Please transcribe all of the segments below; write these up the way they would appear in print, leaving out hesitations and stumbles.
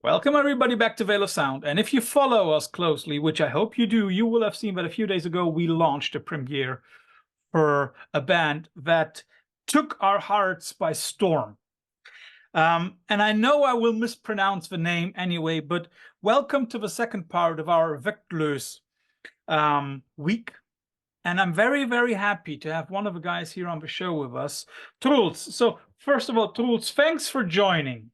Welcome everybody back to Veil of Sound. And if you follow us closely, which I hope you do, you will have seen that a few days ago we launched a premiere for a band that took our hearts by storm. And I know I will mispronounce the name anyway, but welcome to the second part of our Vægtløs week. And I'm very, very happy to have one of the guys here on the show with us, Troels. So first of all, Troels, thanks for joining.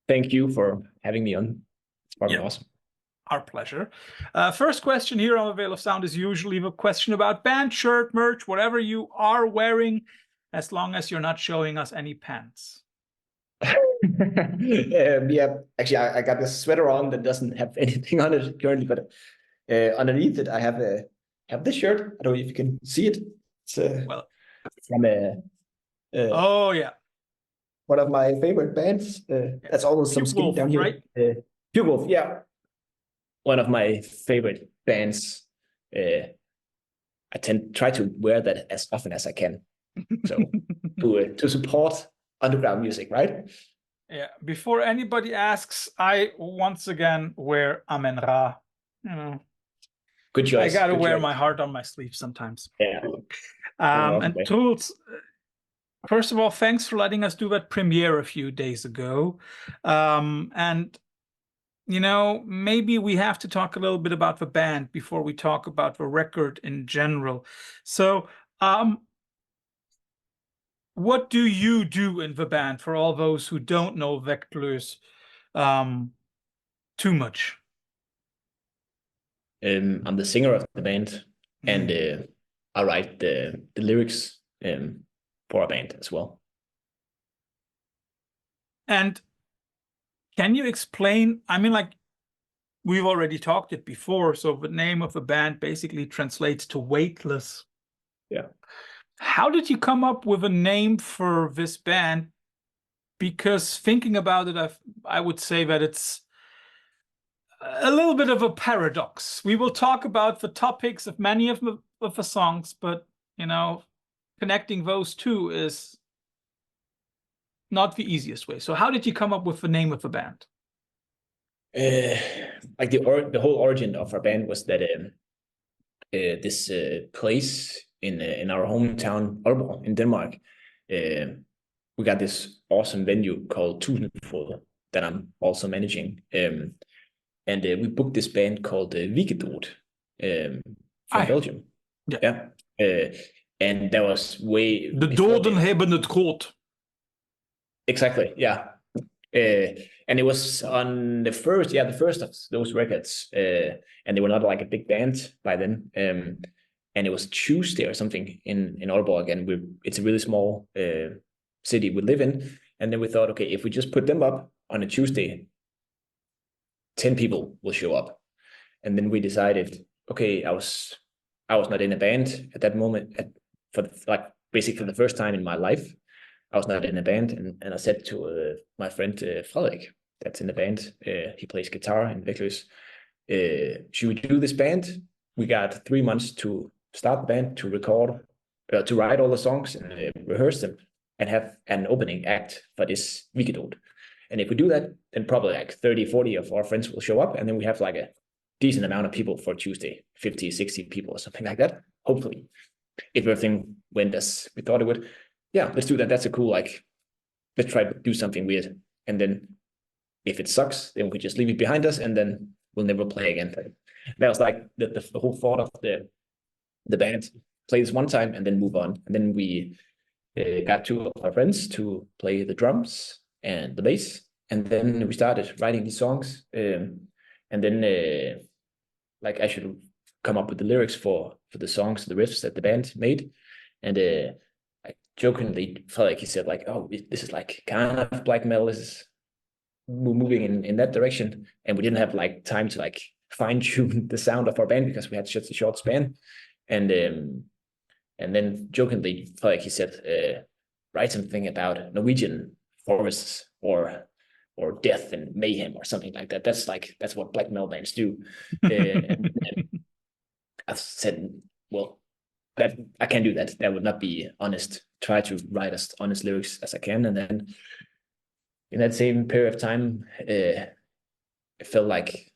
Thank you for having me on. It's probably awesome. Our pleasure. First question here on the Veil of Sound is usually the question about band, shirt, merch, whatever you are wearing, as long as you're not showing us any pants. Yeah, actually, I got this sweater on that doesn't have anything on it currently, but underneath it, I have this shirt. I don't know if you can see it. It's from oh yeah, one of my favorite bands. That's almost some skin down here. Right? Pure Wolf, yeah. One of my favorite bands. I try to wear that as often as I can. So to support underground music, right? Yeah. Before anybody asks, I once again wear Amen Ra. You know, good choice. I gotta wear my heart on my sleeve sometimes. Yeah. And Troels, first of all, thanks for letting us do that premiere a few days ago. And you know, maybe we have to talk a little bit about the band before we talk about the record in general. So, what do you do in the band for all those who don't know Vægtløs too much? I'm the singer of the band, and I write the lyrics for our band as well. And can you explain, I mean, like, we've already talked it before, so the name of the band basically translates to weightless. Yeah. How did you come up with a name for this band? Because thinking about it, I would say that it's a little bit of a paradox. We will talk about the topics of many of the songs, but, you know, connecting those two is not the easiest way. So how did you come up with the name of the band? Like the whole origin of our band was that this place in our hometown, Aalborg, in Denmark, we got this awesome venue called Touché that I'm also managing. And we booked this band called Vægtlos from Belgium. Yeah. And that was way... De doden hebben het groot. Exactly, yeah. And it was on the first of those records, and they were not like a big band by then. And it was Tuesday or something in Aalborg, and it's a really small city we live in. And then we thought, okay, if we just put them up on a Tuesday, 10 people will show up. And then we decided, okay, I was not in a band at that moment, basically for the first time in my life. I was not in a band, and I said to my friend Frederik, that's in the band, he plays guitar in Vægtløs, should we do this band? We got 3 months to start the band, to record, to write all the songs and rehearse them, and have an opening act for this Vægtlos. And if we do that, then probably like 30, 40 of our friends will show up, and then we have like a decent amount of people for Tuesday, 50, 60 people or something like that, hopefully, if everything went as we thought it would. Yeah, let's do that. That's a cool, like, let's try to do something weird. And then if it sucks, then we could just leave it behind us, and then we'll never play again. That was like the whole thought of the band. Play this one time and then move on. And then we got 2 of our friends to play the drums and the bass. And then we started writing these songs. And then like I should come up with the lyrics for the songs, the riffs that the band made. And jokingly felt like he said, like, oh, this is like kind of black metal, this is moving in that direction. And we didn't have like time to like fine-tune the sound of our band because we had such a short span. And then jokingly felt like he said, write something about Norwegian forests or death and mayhem or something like that. That's what black metal bands do. And I said, well, that I can't do that. That would not be honest. Try to write as honest lyrics as I can. And then in that same period of time, it felt like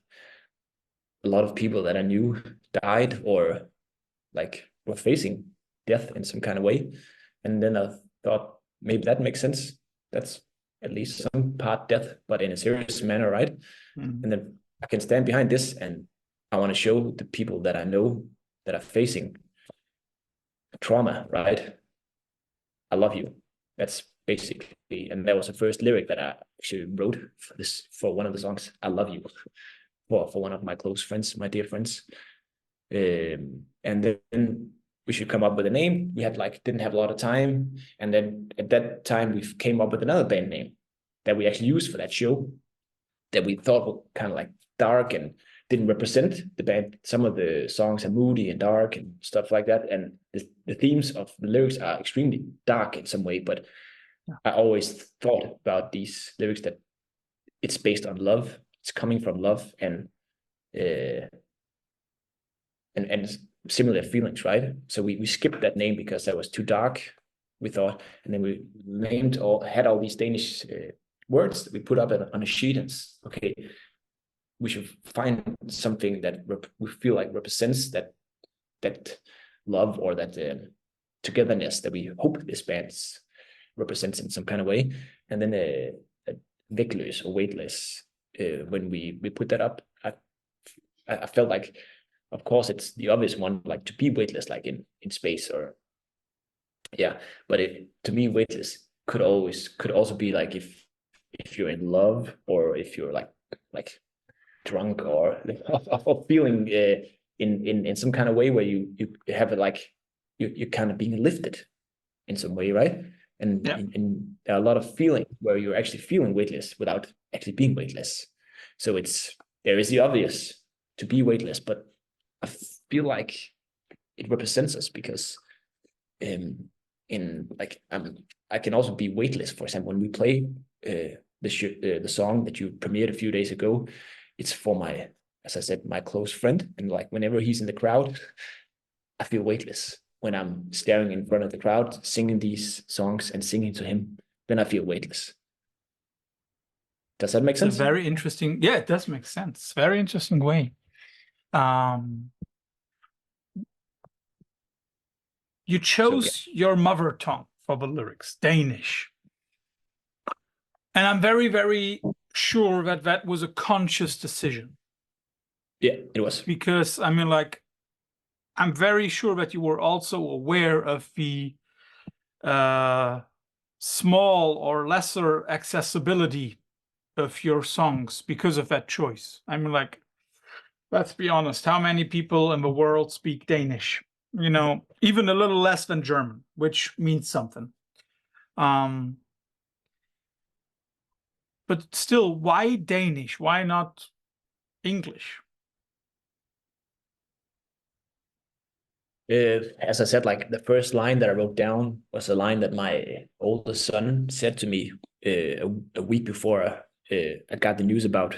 a lot of people that I knew died or like were facing death in some kind of way. And then I thought maybe that makes sense. That's at least some part death, but in a serious manner, right? Mm. And then I can stand behind this, and I want to show the people that I know that are facing trauma, right? I love you. That's basically, and that was the first lyric that I actually wrote for one of the songs. I love you, for one of my close friends, my dear friends. And then we should come up with a name. We had didn't have a lot of time, and then at that time we came up with another band name that we actually used for that show, that we thought were kind of like dark and didn't represent the band. Some of the songs are moody and dark and stuff like that, and the themes of the lyrics are extremely dark in some way. But I always thought about these lyrics that it's based on love. It's coming from love and similar feelings, right? So we skipped that name because that was too dark, we thought, and then we named or had all these Danish words that we put up on a sheet, and okay, we should find something that we feel like represents that love or that togetherness that we hope this band represents in some kind of way. And then Vægtløs or weightless, when we put that up, I felt like, of course, it's the obvious one, like to be weightless, like in space, or yeah. But to me, weightless could also be like if you're in love, or if you're like drunk, or feeling in some kind of way where you have it like you're kind of being lifted in some way, right? And and there are a lot of feelings where you're actually feeling weightless without actually being weightless. So there is the obvious to be weightless, but I feel like it represents us because I can also be weightless. For example, when we play the song that you premiered a few days ago, it's for my, as I said, my close friend, and like whenever he's in the crowd, I feel weightless. When I'm staring in front of the crowd, singing these songs and singing to him, then I feel weightless. Does that make sense? It's a very interesting. Yeah, it does make sense. Very interesting way. You chose your mother tongue for the lyrics, Danish. And I'm very, very sure that that was a conscious decision. Yeah, it was. Because, I mean, like, I'm very sure that you were also aware of the small or lesser accessibility of your songs because of that choice. I mean, like, let's be honest, how many people in the world speak Danish? You know, even a little less than German, which means something. But still, why Danish? Why not English? As I said, like the first line that I wrote down was a line that my oldest son said to me a week before I got the news about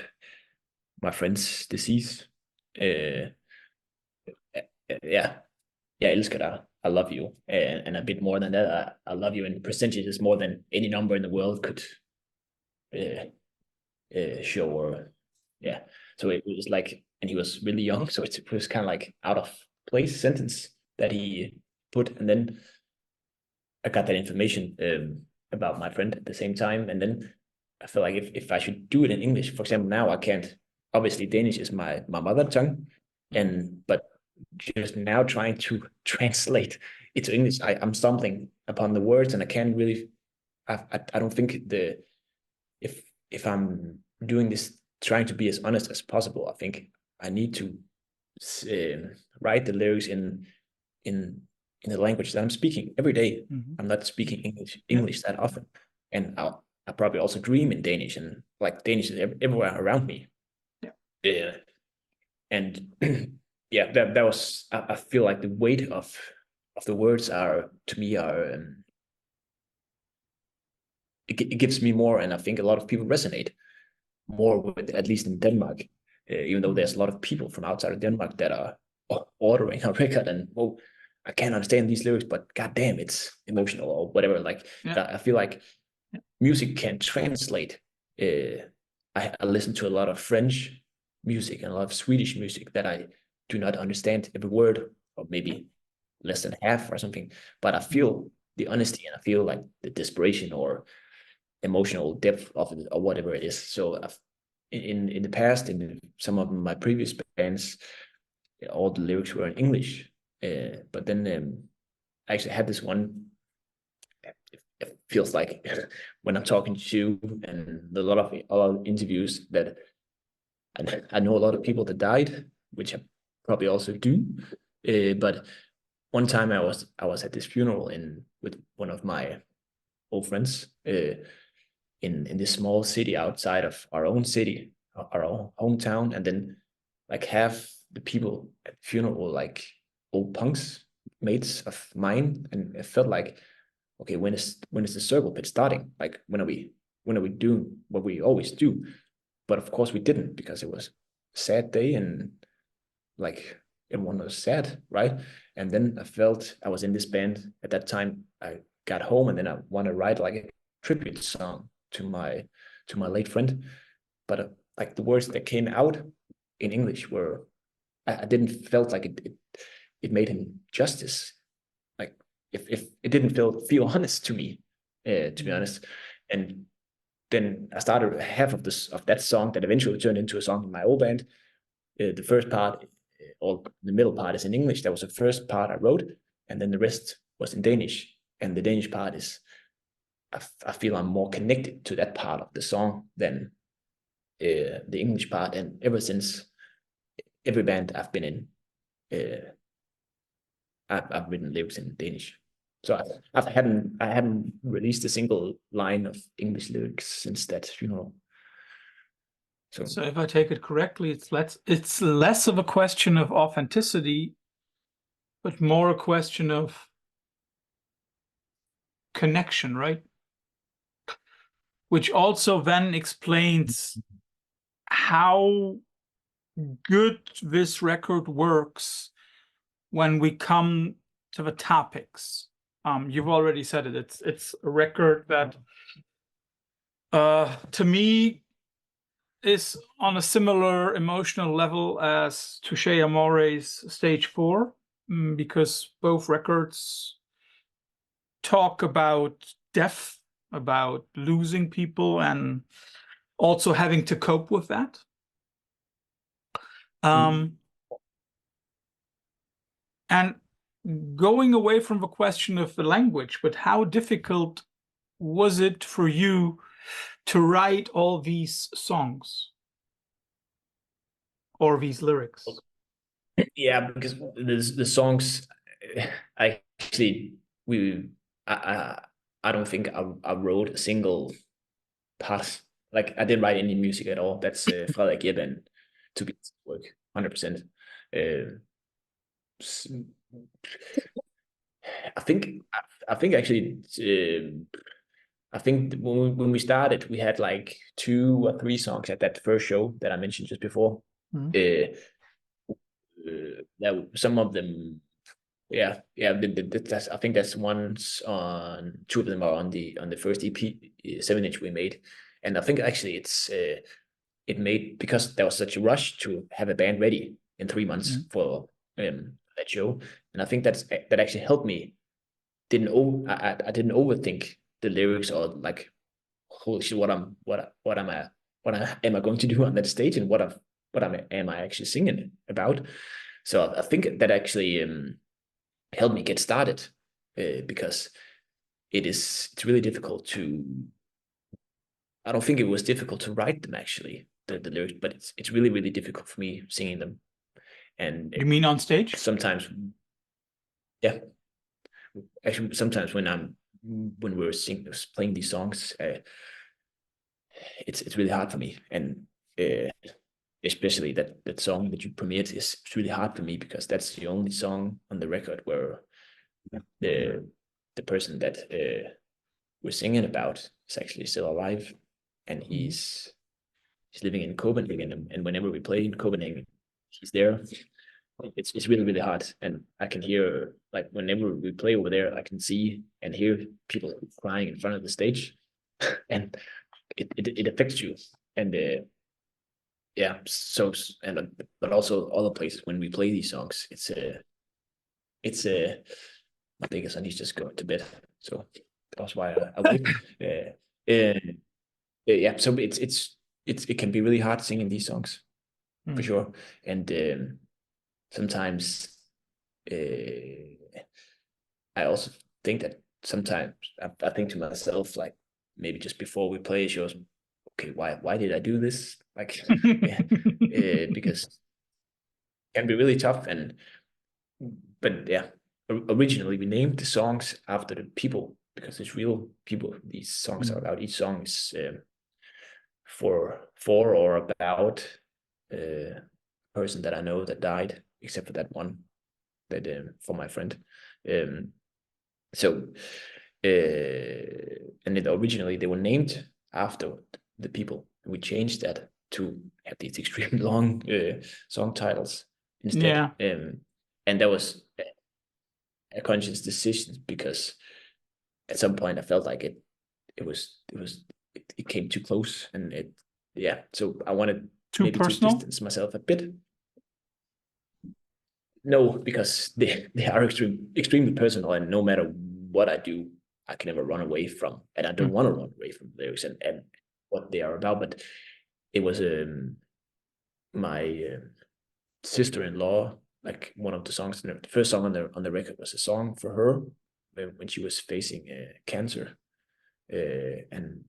my friend's disease. Jeg elsker dig. I love you. And a bit more than that, I love you in percentages more than any number in the world could show. Or yeah, so it was like, and he was really young, so it was kind of like out of place sentence that he put. And then I got that information about my friend at the same time, and then I feel like if I should do it in English, for example, now I can't. Obviously, Danish is my mother tongue, but just now trying to translate it to English, I'm stumbling upon the words, and I can't really. I don't think if I'm doing this, trying to be as honest as possible, I think I need to write the lyrics in the language that I'm speaking every day. Mm-hmm. I'm not speaking English that often, and I probably also dream in Danish, and like Danish is everywhere around me. Yeah, and yeah, that was. I feel like the weight of the words to me it gives me more, and I think a lot of people resonate more with it, at least in Denmark. Even though there's a lot of people from outside of Denmark that are ordering a record, and well, I can't understand these lyrics, but goddamn, it's emotional or whatever. Like I feel like music can translate I listen to a lot of French music and a lot of Swedish music that I do not understand every word, or maybe less than half or something, but I feel the honesty and I feel like the desperation or emotional depth of it or whatever it is. So in the past, in some of my previous bands, all the lyrics were in English, but then I actually had this one. It feels like when I'm talking to you and a lot of other interviews that I know a lot of people that died, which I probably also do. But one time I was at this funeral with one of my old friends in this small city outside of our own city, our own hometown, and then like half the people at the funeral were like old punks, mates of mine, and it felt like, okay, when is the circle pit starting? Like when are we doing what we always do? But of course we didn't, because it was a sad day and like everyone was sad, right? And then I felt I was in this band at that time. I got home and then I want to write like a tribute song to my late friend, but like the words that came out in English were, I didn't felt like it made him justice. Like if it didn't feel honest to me, to be honest. And then I started half of that song that eventually turned into a song in my old band. The first part, or the middle part, is in English. That was the first part I wrote, and then the rest was in Danish. And the Danish part is, I feel I'm more connected to that part of the song than the English part. And ever since, every band I've been in, I've written lyrics in Danish. So I haven't released a single line of English lyrics since that funeral. So if I take it correctly, it's less of a question of authenticity, but more a question of connection, right? Which also then explains how good this record works when we come to the topics. You've already said it. It's a record that, to me, is on a similar emotional level as Touché Amoré's Stage 4, because both records talk about death, about losing people, and also having to cope with that. And going away from the question of the language, but how difficult was it for you to write all these songs or these lyrics? Yeah, because the songs, I don't think I wrote a single part. Like I didn't write any music at all. That's Frederik Jebben to be work 100%. I think actually, I think when we started, we had like 2 or 3 songs at that first show that I mentioned just before. That some of them, yeah. That's, I think that's ones on 2 of them are on the first EP 7-inch we made, and I think actually it's it made, because there was such a rush to have a band ready in 3 months for that show, and I think that actually helped me. I didn't overthink the lyrics, or like, holy shit, what am I going to do on that stage, and what am I actually singing about? So I think that actually helped me get started, because it's really difficult to. I don't think it was difficult to write them actually, the lyrics, but it's really, really difficult for me singing them. And you mean on stage? Sometimes, yeah. Actually, sometimes when we're playing these songs, it's really hard for me, and especially that song that you premiered is really hard for me, because that's the only song on the record where the person that we're singing about is actually still alive, and he's living in Copenhagen, and whenever we play in Copenhagen, he's there. It's really, really hard, and I can hear, like, whenever we play over there, I can see and hear people crying in front of the stage, and it affects you. And yeah, so but also other places when we play these songs, it's my biggest son, he's just going to bed, so that's why I wait. Yeah, so it can be really hard singing these songs for sure. And sometimes I also think that sometimes I think to myself, like, maybe just before we play shows, okay, why did I do this? Like, because it can be really tough. But yeah, originally we named the songs after the people, because it's real people these songs are about. Each song is for or about a person that I know that died, except for that one that for my friend. So and originally they were named after the people. We changed that to have these extremely long song titles instead. And that was a conscious decision, because at some point I felt like it came too close, and so I wanted too maybe personal? to distance myself a bit. No, because they are extremely personal, and no matter what I do, I can never run away from, and I don't want to run away from lyrics and what they are about. But it was my sister-in-law, like, one of the songs, the first song on the record was a song for her when she was facing cancer, and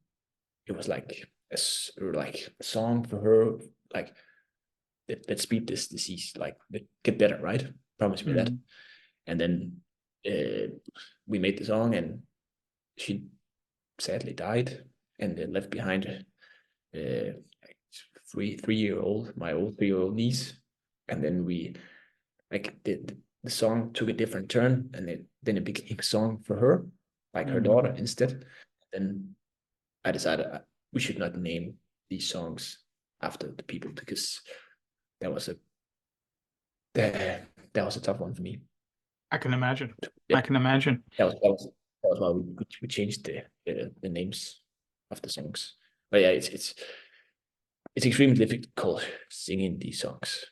it was like a song for her, like, let's beat this disease, like, get better, right? Promise me that. And then we made the song, and she sadly died, and left behind my old 3-year-old niece. And then we, like, the song took a different turn, and then it became a song for her, like her daughter instead. Then I decided we should not name these songs after the people, because that was a tough one for me. I can imagine. Yeah. I can imagine. That was why we changed the names of the songs. But yeah, it's extremely difficult singing these songs.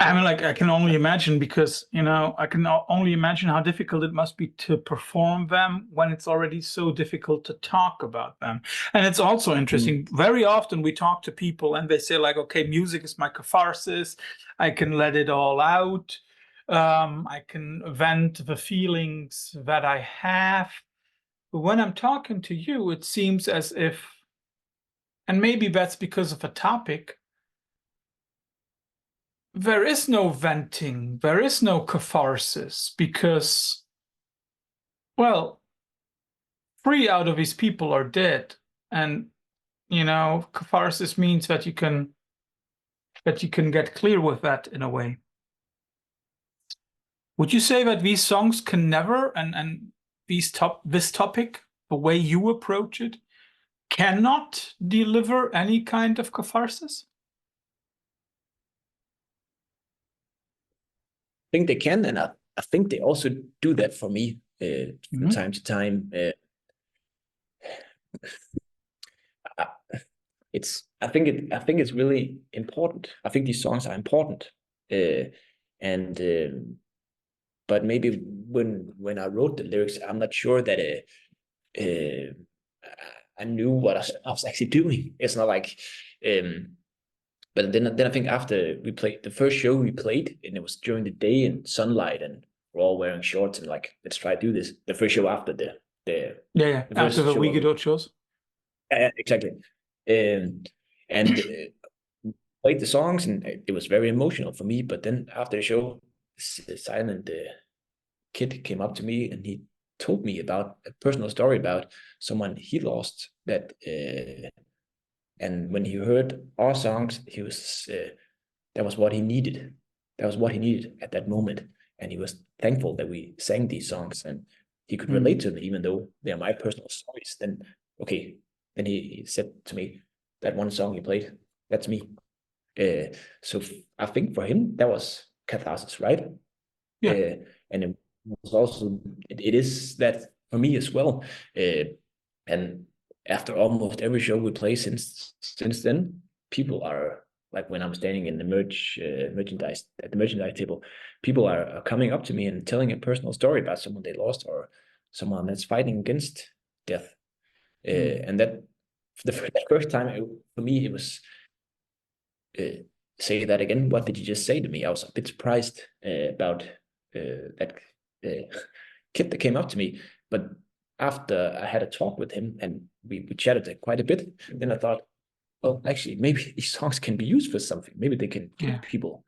I mean, like, I can only imagine, because, I can only imagine how difficult it must be to perform them when it's already so difficult to talk about them. And it's also interesting. Very often we talk to people and they say, like, okay, music is my catharsis. I can let it all out. I can vent the feelings that I have. But when I'm talking to you, it seems as if, and maybe that's because of a topic, there is no venting, there is no catharsis, because, well, 3 out of these people are dead. And, catharsis means that you can get clear with that in a way. Would you say that these songs can never, and this topic, the way you approach it, cannot deliver any kind of catharsis? I think they can, and I think they also do that for me from time to time. I think it's really important. I think these songs are important, but maybe when I wrote the lyrics, I'm not sure that I knew what I was actually doing. It's not like. But then I think after we played the first show we played, and it was during the day in sunlight, and we're all wearing shorts, and like, let's try to do this. The first show after the after the Vaegtlos shows. Exactly. And played the songs, and it was very emotional for me. But then after the show, this silent kid came up to me, and he told me about a personal story about someone he lost, that and when he heard our songs, he was that was what he needed. That was what he needed at that moment, and he was thankful that we sang these songs, and he could relate to them, even though they are my personal stories. Then he said to me, that one song he played, that's me. So I think for him that was catharsis, right? Yeah. And it was also it is that for me as well. And after almost every show we play since then, people are like, when I'm standing in the merchandise at the merchandise table, people are coming up to me and telling a personal story about someone they lost or someone that's fighting against death. And that the first time for me, it was say that again. What did you just say to me? I was a bit surprised about that kid that came up to me. But after I had a talk with him and we chatted quite a bit, then I thought, well, actually, maybe these songs can be used for something. Maybe they can give people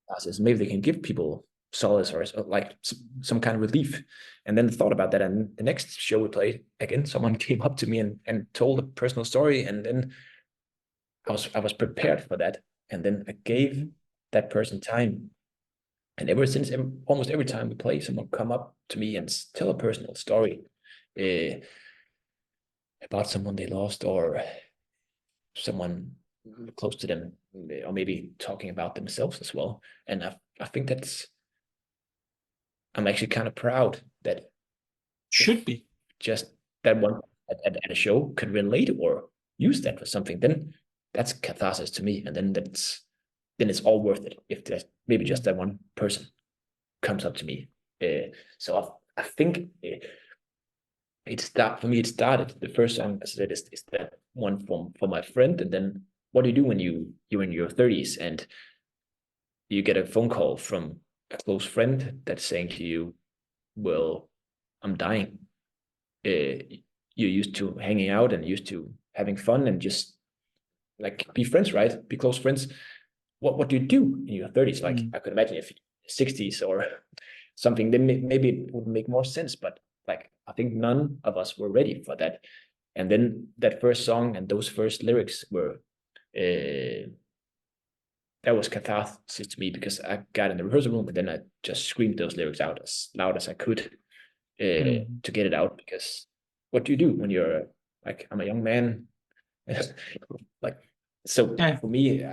classes. Maybe they can give people solace or like some kind of relief. And then thought about that. And the next show we played, again, someone came up to me and told a personal story. And then I was prepared for that. And then I gave that person time. And ever since, almost every time we play, someone come up to me and tell a personal story about someone they lost or someone close to them, or maybe talking about themselves as well. And I think I'm actually kind of proud that should be just that one at a show can relate or use that for something. Then that's catharsis to me, and then it's all worth it if there's maybe just that one person comes up to me. So I think it started, the first song, as I said, is that one for my friend. And then what do you do when you're in your 30s and you get a phone call from a close friend that's saying to you, well, I'm dying. You're used to hanging out and used to having fun and just like be friends, right? Be close friends. What do you do in your 30s? Like I could imagine if 60s or something, then maybe it would make more sense. But like, I think none of us were ready for that. And then that first song and those first lyrics were, that was catharsis to me, because I got in the rehearsal room and then I just screamed those lyrics out as loud as I could to get it out. Because what do you do when you're like, I'm a young man? Like, so for me,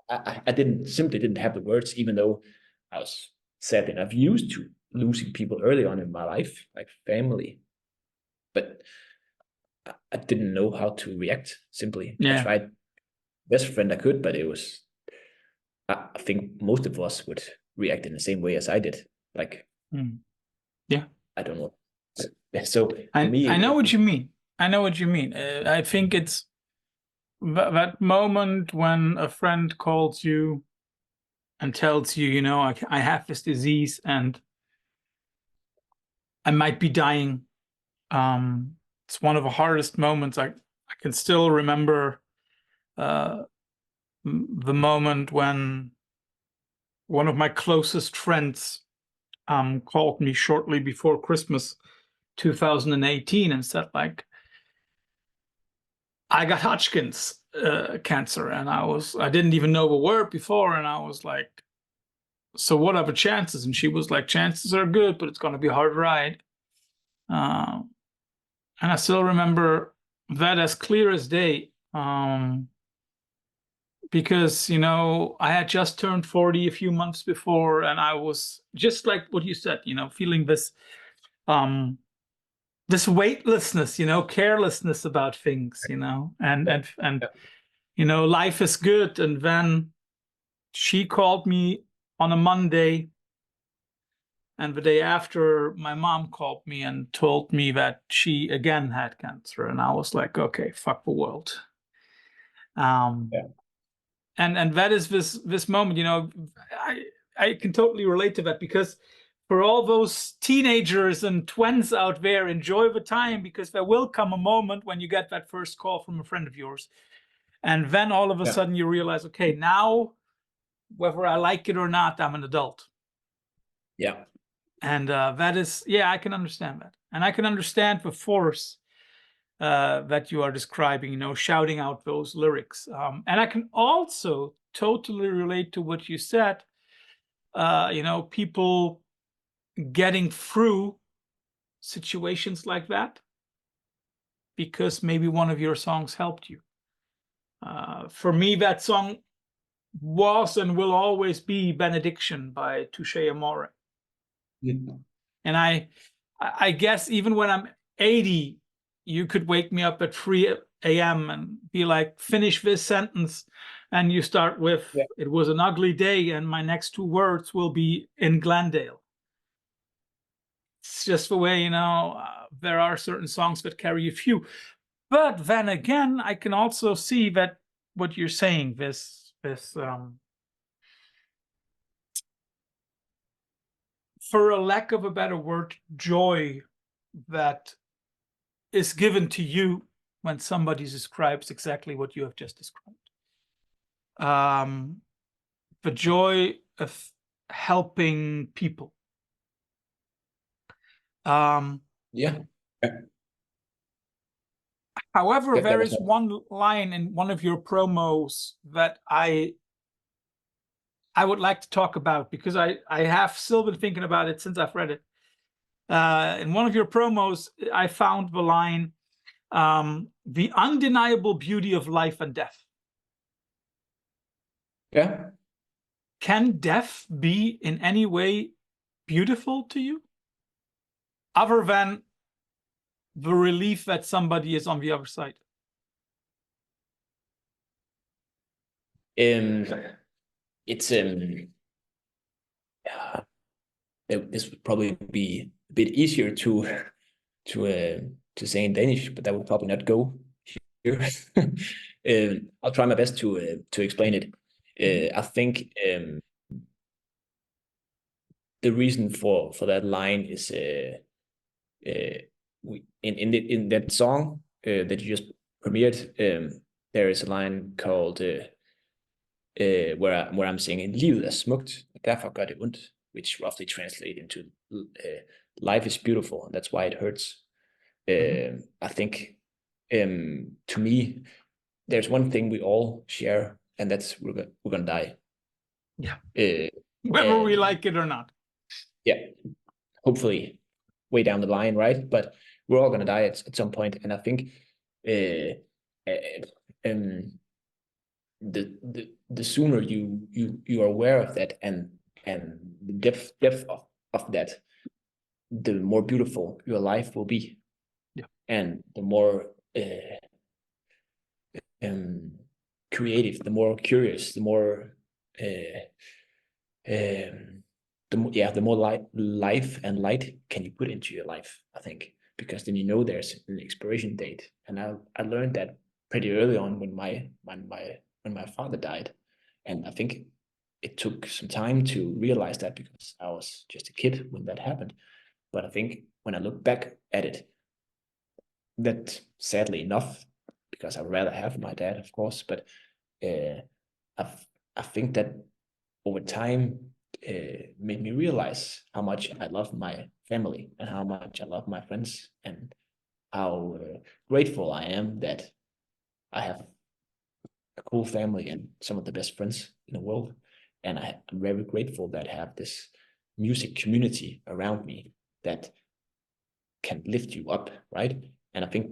I simply didn't have the words, even though I was sad enough used to losing people early on in my life, like family. But I didn't know how to react, simply. I tried best friend I could, but it was, I think most of us would react in the same way as I did. Like, I don't know. So I know what you mean. I know what you mean. I think it's that moment when a friend calls you and tells you, you know, I have this disease and I might be dying. It's one of the hardest moments. I can still remember the moment when one of my closest friends called me shortly before Christmas 2018 and said, like, I got Hodgkin's cancer. And I didn't even know the word before. And I was like, so what are the chances? And she was like, chances are good, but it's going to be a hard ride. And I still remember that as clear as day. Because, you know, I had just turned 40 a few months before, and I was just like what you said, you know, feeling this this weightlessness, you know, carelessness about things, you know, and you know, life is good. And then she called me on a Monday, and the day after, my mom called me and told me that she again had cancer, and I was like, okay, fuck the world. And that is this moment, you know, I can totally relate to that, because for all those teenagers and twins out there, enjoy the time, because there will come a moment when you get that first call from a friend of yours. And then all of a sudden you realize, okay, now, whether I like it or not, I'm an adult. Yeah. And that is, I can understand that. And I can understand the force that you are describing, you know, shouting out those lyrics. And I can also totally relate to what you said, you know, people getting through situations like that because maybe one of your songs helped you. For me, that song was and will always be Benediction by Touché Amoré. And I guess even when I'm 80, you could wake me up at 3 a.m. and be like, finish this sentence. And you start with, it was an ugly day, and my next 2 words will be in Glendale. It's just the way, you know, there are certain songs that carry a few. But then again, I can also see that what you're saying, this for a lack of a better word, joy that is given to you when somebody describes exactly what you have just described. The joy of helping people. However, there is one line in one of your promos that I would like to talk about, because I have still been thinking about it since I've read it. In one of your promos, I found the line, the undeniable beauty of life and death. Yeah. Can death be in any way beautiful to you? Other than the relief that somebody is on the other side? It's this would probably be a bit easier to say in Danish, but that would probably not go here. I'll try my best to explain it. I think the reason for that line is in that song that you just premiered, there is a line called where I'm singing livet er smukt, derfor gør det ondt, which roughly translate into life is beautiful, and that's why it hurts. I think to me, there's one thing we all share, and that's we're gonna die. Yeah. Whether we like it or not. Yeah. Hopefully way down the line, right? But we're all gonna die at some point, and I think the sooner you are aware of that and the depth of that, the more beautiful your life will be. Yeah. And the more creative, the more curious, the more the more life and light can you put into your life, I think, because then you know there's an expiration date. And I learned that pretty early on when my father died, and I think it took some time to realize that because I was just a kid when that happened. But I think when I look back at it, that sadly enough, because I'd rather have my dad, of course, but I think that over time made me realize how much I love my family and how much I love my friends, and how grateful I am that I have a cool family and some of the best friends in the world. And I'm very grateful that I have this music community around me that can lift you up, right? And I think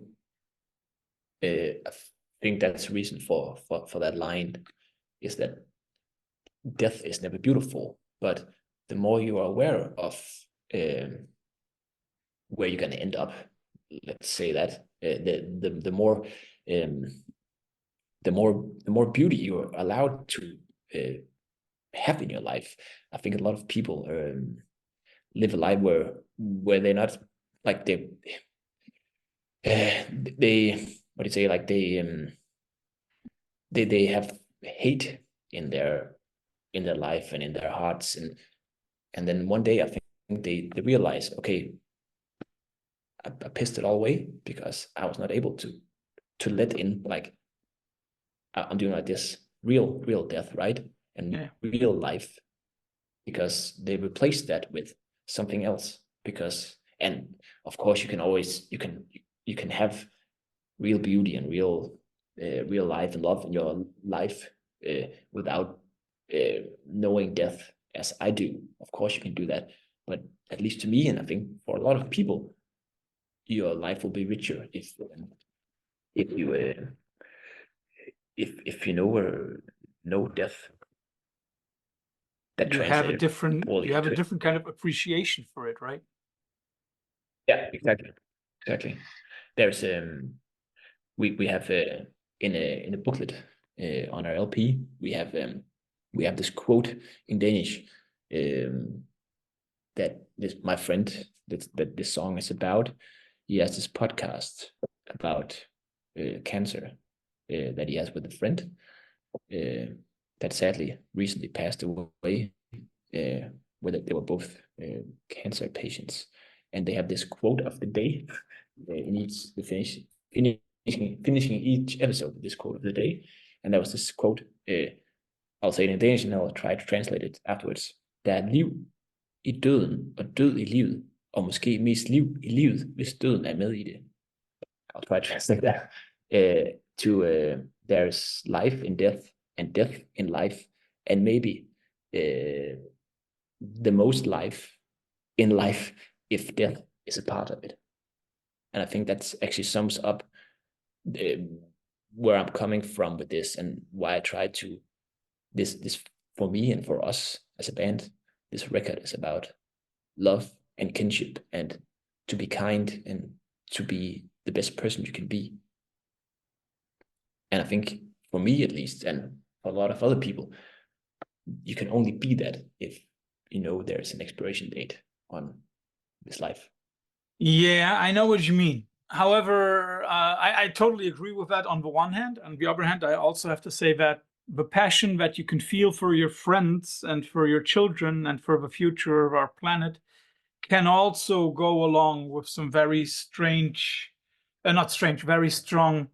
that's the reason for that line, is that death is never beautiful, but the more you are aware of where you're going to end up, let's say that, the more beauty you're allowed to have in your life. I think a lot of people live a life where they're not like they what do you say, like they have hate in their life and in their hearts, and then one day I think they realize, okay, I pissed it all away because I was not able to let in, like, I'm doing like this real death, right? And real life, because they replaced that with something else. Because, and of course you can always, you can have real beauty and real life and love in your life without knowing death, as I do. Of course you can do that, but at least to me, and I think for a lot of people, your life will be richer if you know death. That you have a different kind of appreciation for it, right? Yeah, exactly. there's we have in a booklet on our LP we have this quote in Danish that my friend that this song is about. He has this podcast about cancer that he has with a friend that sadly recently passed away, where they were both cancer patients, and they have this quote of the day in each finishing each episode with this quote of the day, and there was this quote. I'll say it in Danish, and I'll try to translate it afterwards. Der er liv i døden, og død i livet, og måske mest liv i livet, hvis døden er med i det. I'll try to translate that. There's life in death, and death in life, and maybe the most life in life if death is a part of it. And I think that actually sums up where I'm coming from with this, and why I try to this for me and for us as a band. This record is about love and kinship, and to be kind, and to be the best person you can be. And I think for me at least, and for a lot of other people, you can only be that if you know there's an expiration date on this life. Yeah, I know what you mean. However, I totally agree with that on the one hand. On the other hand, I also have to say that the passion that you can feel for your friends and for your children and for the future of our planet can also go along with some very very strong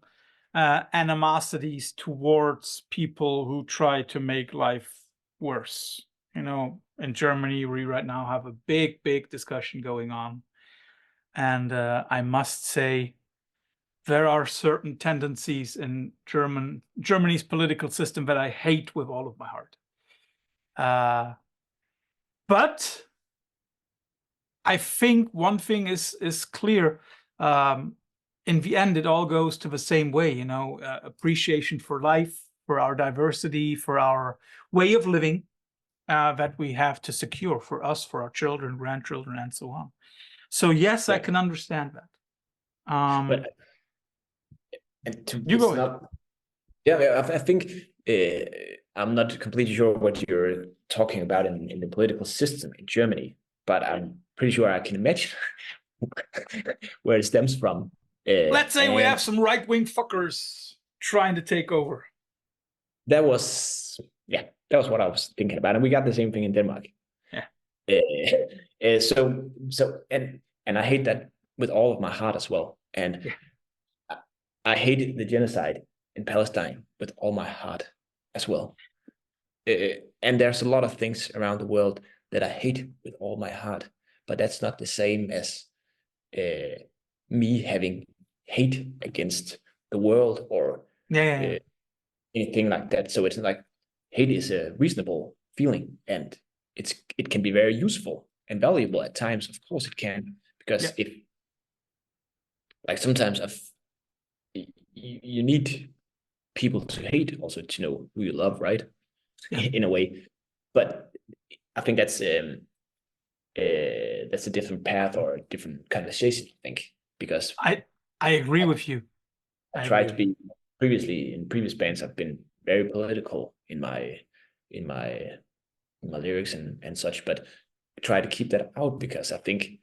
animosities towards people who try to make life worse. You know, in Germany, we right now have a big discussion going on. And I must say, there are certain tendencies in Germany's political system that I hate with all of my heart. But I think one thing is clear. In the end, it all goes to the same way, you know, appreciation for life, for our diversity, for our way of living that we have to secure for us, for our children, grandchildren, and so on. So yes, yeah. I can understand that. But you go ahead. Yeah, I think I'm not completely sure what you're talking about in the political system in Germany, but I'm pretty sure I can imagine where it stems from. Let's say we have some right-wing fuckers trying to take over. That was what I was thinking about, and we got the same thing in Denmark. Yeah. So I hate that with all of my heart as well, and I hate the genocide in Palestine with all my heart as well. And there's a lot of things around the world that I hate with all my heart, but that's not the same as me having hate against the world or anything like that. So it's like hate is a reasonable feeling, and it can be very useful and valuable at times. Of course it can, because if like sometimes you need people to hate also to know who you love, right? In a way. But I think that's a different path or a different conversation, I think, because I agree with you. I tried to be in previous bands I've been very political in my lyrics and such, but I try to keep that out, because I think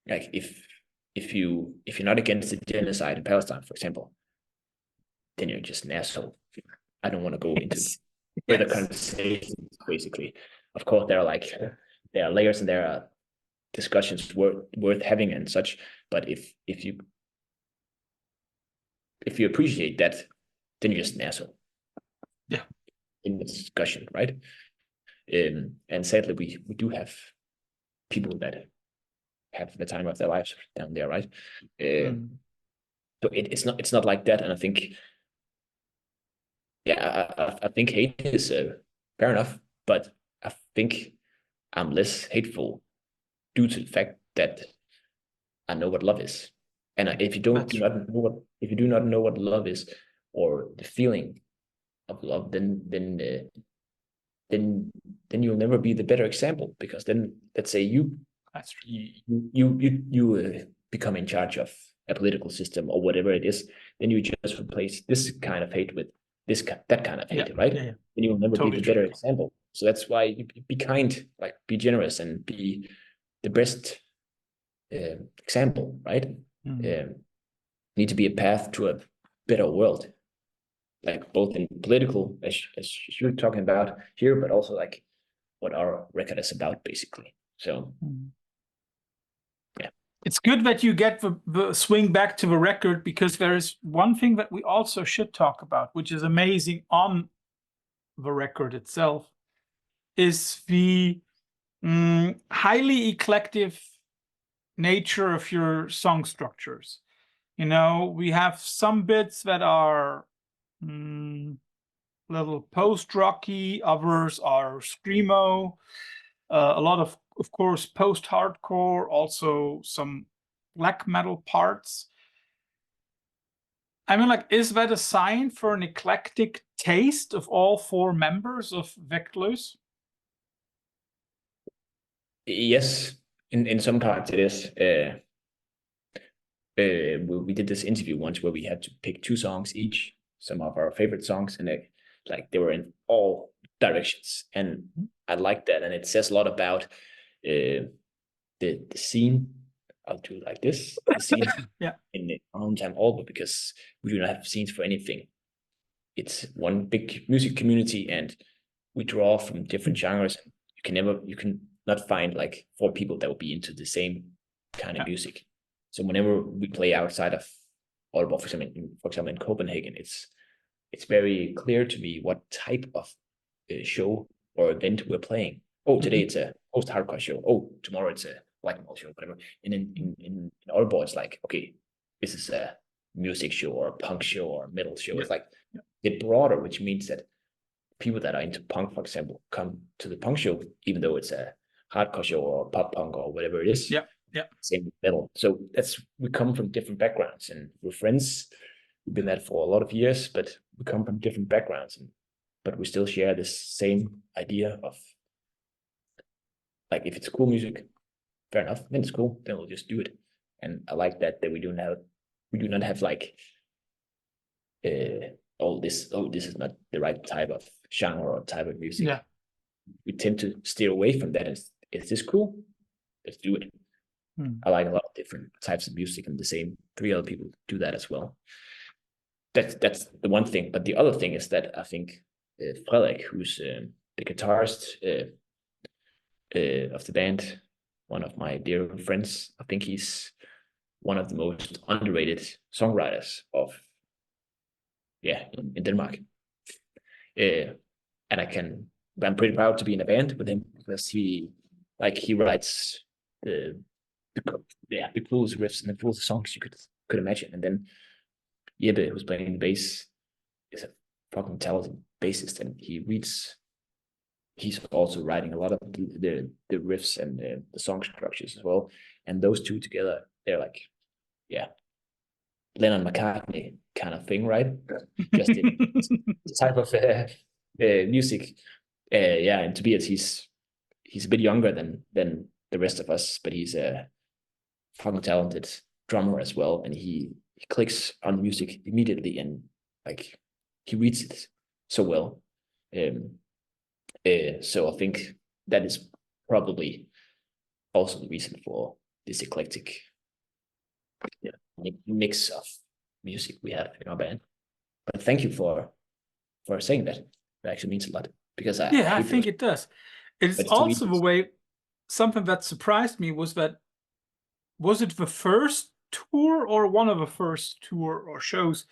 like if you're not against the genocide in Palestine, for example, then you're just an asshole. I don't want to go into further conversations, basically. Of course, there are layers and there are discussions worth having and such, but if you appreciate that, then you're just an asshole. Yeah. In the discussion, right? And sadly, we do have people that have the time of their lives down there, right? So it's not like that, and I think, I think hate is fair enough, but I think I'm less hateful due to the fact that I know what love is, and if you do not know what love is, or the feeling of love, then you'll never be the better example, because then let's say you become in charge of a political system or whatever it is, then you just replace this kind of hate with that kind of hate, right? And you will never be the better example. So that's why you be kind, like be generous and be the best example, right? Need to be a path to a better world, like both in political, as you're talking about here, but also like what our record is about, basically. So yeah, it's good that you get the swing back to the record, because there is one thing that we also should talk about, which is amazing on the record itself, is the highly eclectic nature of your song structures. You know, we have some bits that are little post-rocky, others are screamo, a lot of course, post-hardcore, also some black metal parts. I mean, like, is that a sign for an eclectic taste of all 4 members of Vægtløs? Yes, in some parts it is. We did this interview once where we had to pick 2 songs each, some of our favorite songs, and they were in all directions, and I like that, and it says a lot about the scene. I'll do it like this, the scene in the hometown album, because we do not have scenes for anything. It's one big music community, and we draw from different genres. You can not find like 4 people that will be into the same kind of music. So whenever we play outside of Aalborg, for example in Copenhagen, it's very clear to me what type of show or event we're playing. Oh, today it's a post-hardcore show. Oh, tomorrow it's a black metal show, whatever. And in Aalborg, it's like, okay, this is a music show or a punk show or a metal show. It's like get broader, which means that people that are into punk, for example, come to the punk show, even though it's a hardcore show or pop punk or whatever it is. Same with metal. So we come from different backgrounds, and we're friends. We've been that for a lot of years, but we come from different backgrounds, but we still share this same idea of, like, if it's cool music, fair enough, then it's cool, then we'll just do it. And I like that we do not have like this is not the right type of genre or type of music. We tend to steer away from that. Is this cool? Let's do it. I like a lot of different types of music, and the same 3 other people do that as well. That's the one thing. But the other thing is that I think Frederik, who's the guitarist of the band, one of my dear friends, I think he's one of the most underrated songwriters in Denmark. And I'm pretty proud to be in a band with him, because he writes the coolest riffs and the coolest songs you could imagine. And then Jeppe, who's playing the bass, is a fucking talented bassist, and he's also writing a lot of the riffs and the song structures as well. And those 2 together, they're like, Lennon-McCartney kind of thing, right? Just in the type of music. And Tobias, he's a bit younger than the rest of us, but he's a fucking talented drummer as well, and he clicks on music immediately, and like he reads it so well. So I think that is probably also the reason for this eclectic mix of music we have in our band. But thank you for saying that. It actually means a lot, because I think it does. It's also the way. Something that surprised me was it the first tour or one of the first tour or shows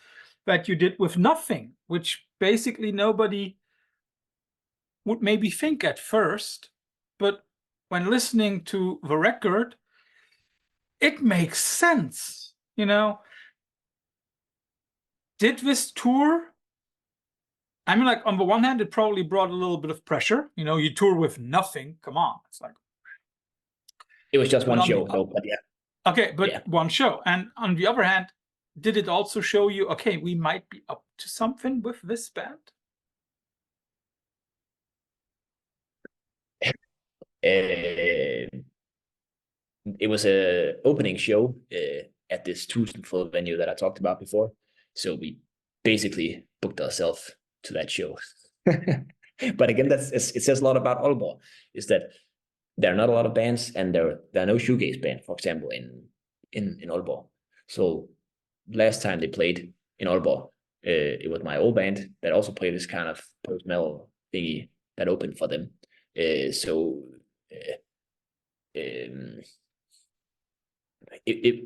that you did with nothing, which basically nobody would maybe think at first, but when listening to the record, it makes sense, you know? Did this tour, I mean, like, on the one hand, it probably brought a little bit of pressure. You know, you tour with nothing, come on. It's like, it was just one show, though, but yeah. Okay, but one show. And on the other hand, did it also show you, okay, we might be up to something with this band? It was a opening show at this Tusind venue that I talked about before. So we basically booked ourselves to that show. But again, it says a lot about Aalborg, is that there are not a lot of bands, and there are no shoegaze band, for example, in Aalborg. So last time they played in Aalborg, it was my old band that also played this kind of post-metal thingy that opened for them. It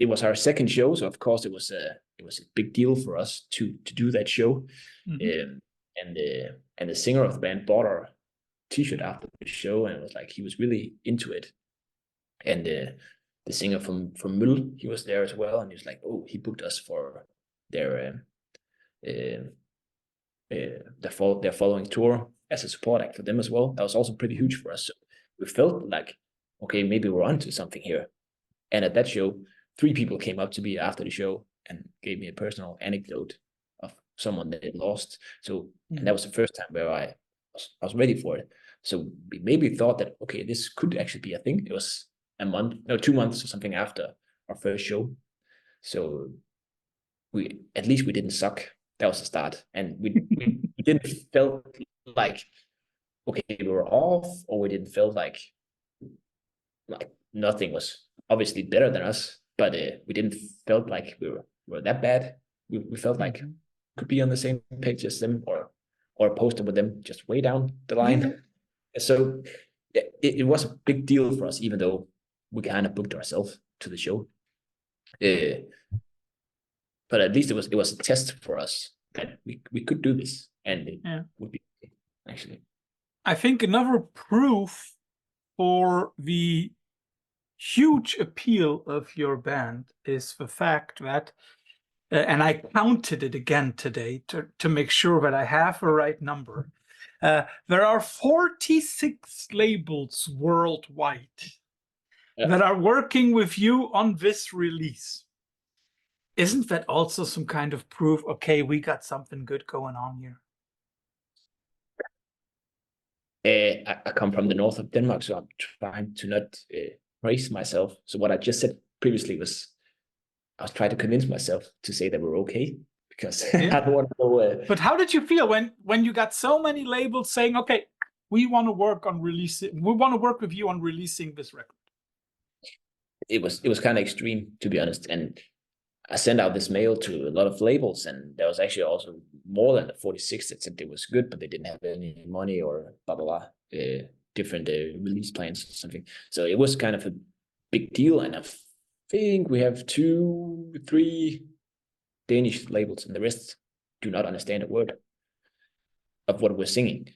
was our second show, so of course it was a big deal for us to do that show. And the singer of the band bought our T-shirt after the show, and it was like he was really into it. And the singer from Møl, he was there as well, and he was like, oh, he booked us for their following tour as a support act for them as well. That was also pretty huge for us. So we felt like, okay, maybe we're onto something here. And at that show, 3 people came up to me after the show and gave me a personal anecdote of someone that they lost. So, and that was the first time where I was ready for it. So we maybe thought that, okay, this could actually be a thing. It was 2 months or something after our first show. So at least we didn't suck. That was the start. And we didn't felt like, okay, we were off, or we didn't feel like nothing was obviously better than us, but we didn't felt like we were that bad. We felt like could be on the same page as them, or posted with them just way down the line. So it was a big deal for us, even though we kind of booked ourselves to the show. But at least it was a test for us that we could do this, and it would be actually. I think another proof for the huge appeal of your band is the fact that, and I counted it again today to make sure that I have the right number. There are 46 labels worldwide that are working with you on this release. Isn't that also some kind of proof, okay, we got something good going on here? I come from the north of Denmark, so I'm trying to not praise myself. So what I just said previously was, I was trying to convince myself to say that we're okay, because I don't want to go. But how did you feel when you got so many labels saying, okay, we want to work on releasing, we want to work with you on releasing this record? It was kind of extreme, to be honest. And I sent out this mail to a lot of labels, and there was actually also more than the 46 that said it was good, but they didn't have any money or blah, blah, blah, different release plans or something. So it was kind of a big deal. And I think we have 2, 3 Danish labels, and the rest do not understand a word of what we're singing.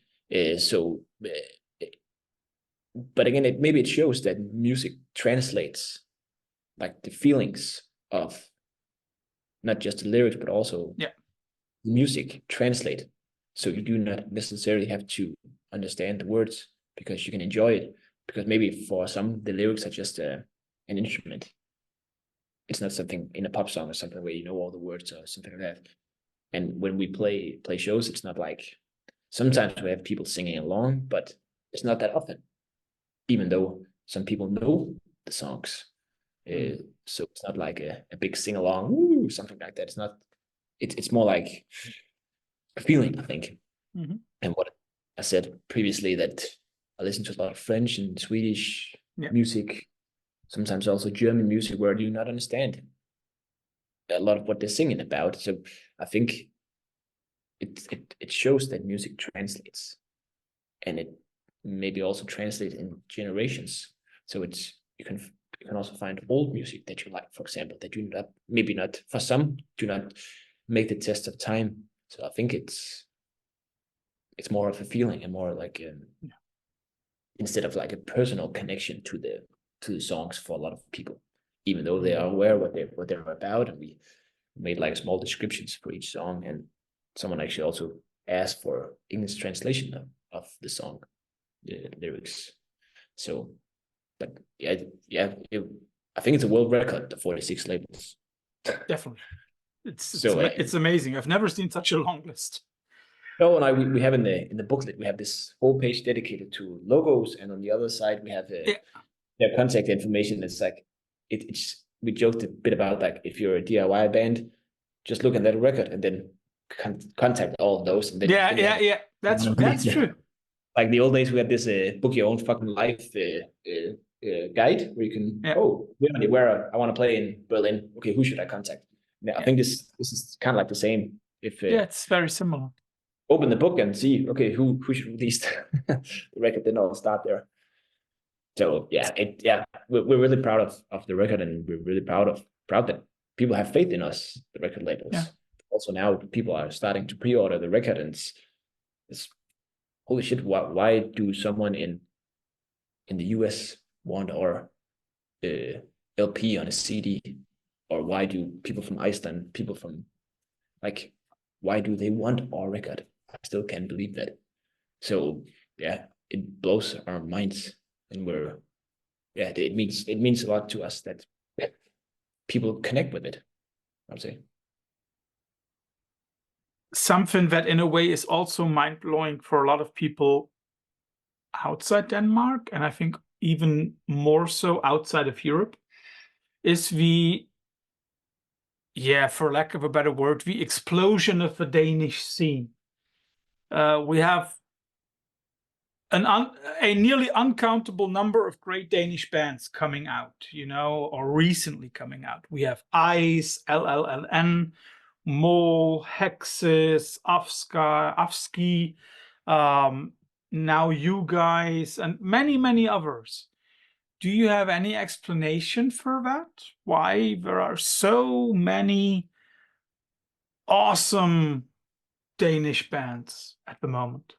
But again, maybe it shows that music translates, like the feelings of not just the lyrics, but also music translate. So you do not necessarily have to understand the words, because you can enjoy it. Because maybe for some, the lyrics are just an instrument. It's not something in a pop song or something where you know all the words or something like that. And when we play shows, it's not like, sometimes we have people singing along, but it's not that often, even though some people know the songs. So it's not like a big sing-along, something like that. It's not. It's more like a feeling, I think. And what I said previously, that I listen to a lot of French and Swedish music, sometimes also German music, where I do not understand a lot of what they're singing about. So I think it shows that music translates, and it maybe also translates in generations. So you can also find old music that you like, for example, that you maybe not, for some, do not make the test of time. So I think it's more of a feeling, and more like instead of like a personal connection to the songs for a lot of people, even though they are aware what they're about. And we made like small descriptions for each song, and someone actually also asked for English translation of the song, the lyrics. So, but I think it's a world record, the 46 labels. Definitely. It's amazing. I've never seen such a long list. No, and we have in the booklet, we have this whole page dedicated to logos, and on the other side we have their contact information. It's like it's we joked a bit about like if you're a DIY band, just look at that record and then contact all of those. And then yeah. That's true. Like the old days, we had this book your own fucking life guide where you can where I want to play in Berlin. Okay, who should I contact? Yeah, I think this is kind of like the same. If it's very similar. Open the book and see, okay, who should release the record, then I'll start there. So we're really proud of the record, and we're really proud that people have faith in us, the record labels. Yeah. Also now people are starting to pre-order the record, and it's holy shit, why do someone in the US want our LP on a CD? Or why do people from Iceland, people from like, why do they want our record? I still can't believe that. So yeah, it blows our minds, and it means a lot to us that people connect with it, I would say. Something that in a way is also mind-blowing for a lot of people outside Denmark, and I think even more so outside of Europe, is for lack of a better word, the explosion of the Danish scene. We have a nearly uncountable number of great Danish bands coming out, or recently coming out. We have Ice, LLLN, Mole, Hexes, Afski, now you guys, and many, many others. Do you have any explanation for that? Why there are so many awesome Danish bands at the moment?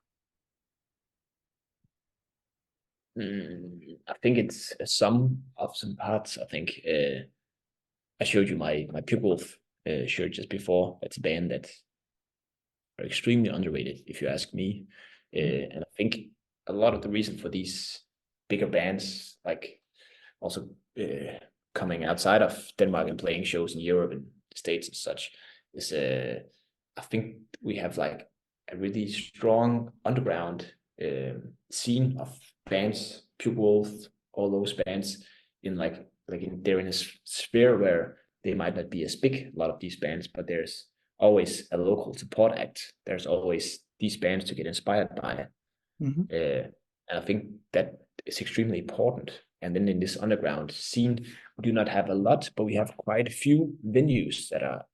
I think it's a sum of some parts. I think I showed you my Pure Wolf shirt just before. It's a band that are extremely underrated, if you ask me. And I think a lot of the reason for these bigger bands, like also coming outside of Denmark and playing shows in Europe and the States and such, is I think we have like a really strong underground scene of bands, Pure Wolf, all those bands in they're in a sphere where they might not be as big, a lot of these bands, but there's always a local support act. There's always these bands to get inspired by. Mm-hmm. And I think that is extremely important. And then in this underground scene, we do not have a lot, but we have quite a few venues that are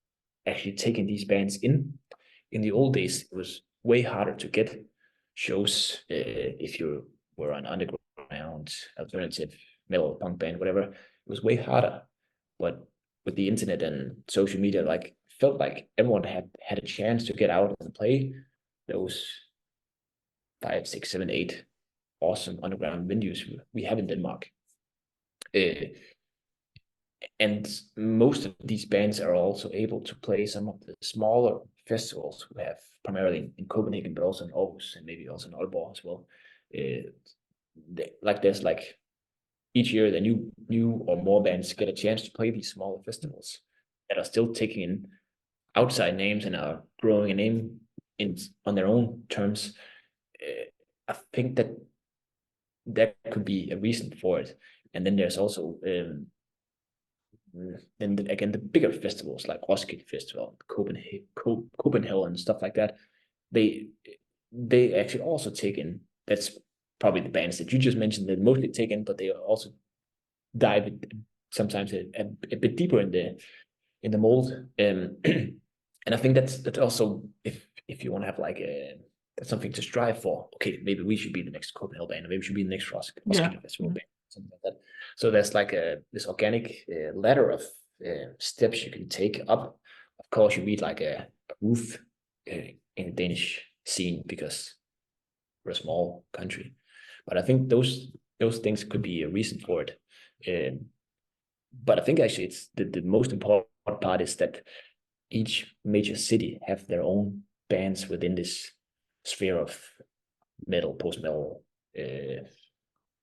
actually taking these bands in. In the old days, it was way harder to get shows if you were an underground, alternative, metal, punk band, whatever. It was way harder. But with the internet and social media, like, felt like everyone had a chance to get out and play those 5, 6, 7, 8 awesome underground venues we have in Denmark. And most of these bands are also able to play some of the smaller festivals we have, primarily in Copenhagen, but also in Aarhus and maybe also in Aalborg as well. There's each year the new or more bands get a chance to play these smaller festivals that are still taking in outside names and are growing a name on their own terms. I think that could be a reason for it. And then there's also then again the bigger festivals like Roskilde Festival, Copenhagen and stuff like that. They actually also take in, that's probably the bands that you just mentioned that mostly take in, but they also dive sometimes a bit deeper in the mold. And I think that's also, if you want to have that's something to strive for. Okay, maybe we should be the next Copenhagen band, or maybe we should be the next Roskilde Festival band, something like that. So there's this organic ladder of steps you can take up. Of course, you need a roof in the Danish scene because we're a small country. But I think those things could be a reason for it. But I think actually it's the most important part is that each major city have their own bands within this sphere of metal, post-metal,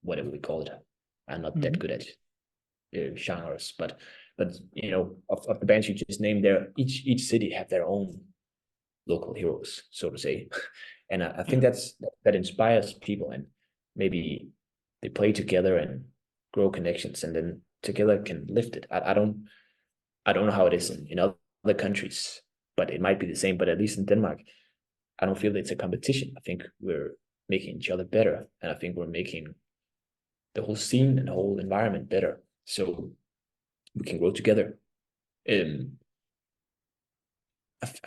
whatever we call it. I'm not that good at genres, but you know, of the bands you just named there, each city have their own local heroes, so to say. And I think that inspires people, and maybe they play together and grow connections, and then together can lift it. I don't know how it is in other countries, but it might be the same. But at least in Denmark, I don't feel that it's a competition. I think we're making each other better, and I think we're making the whole scene and the whole environment better, so we can grow together. I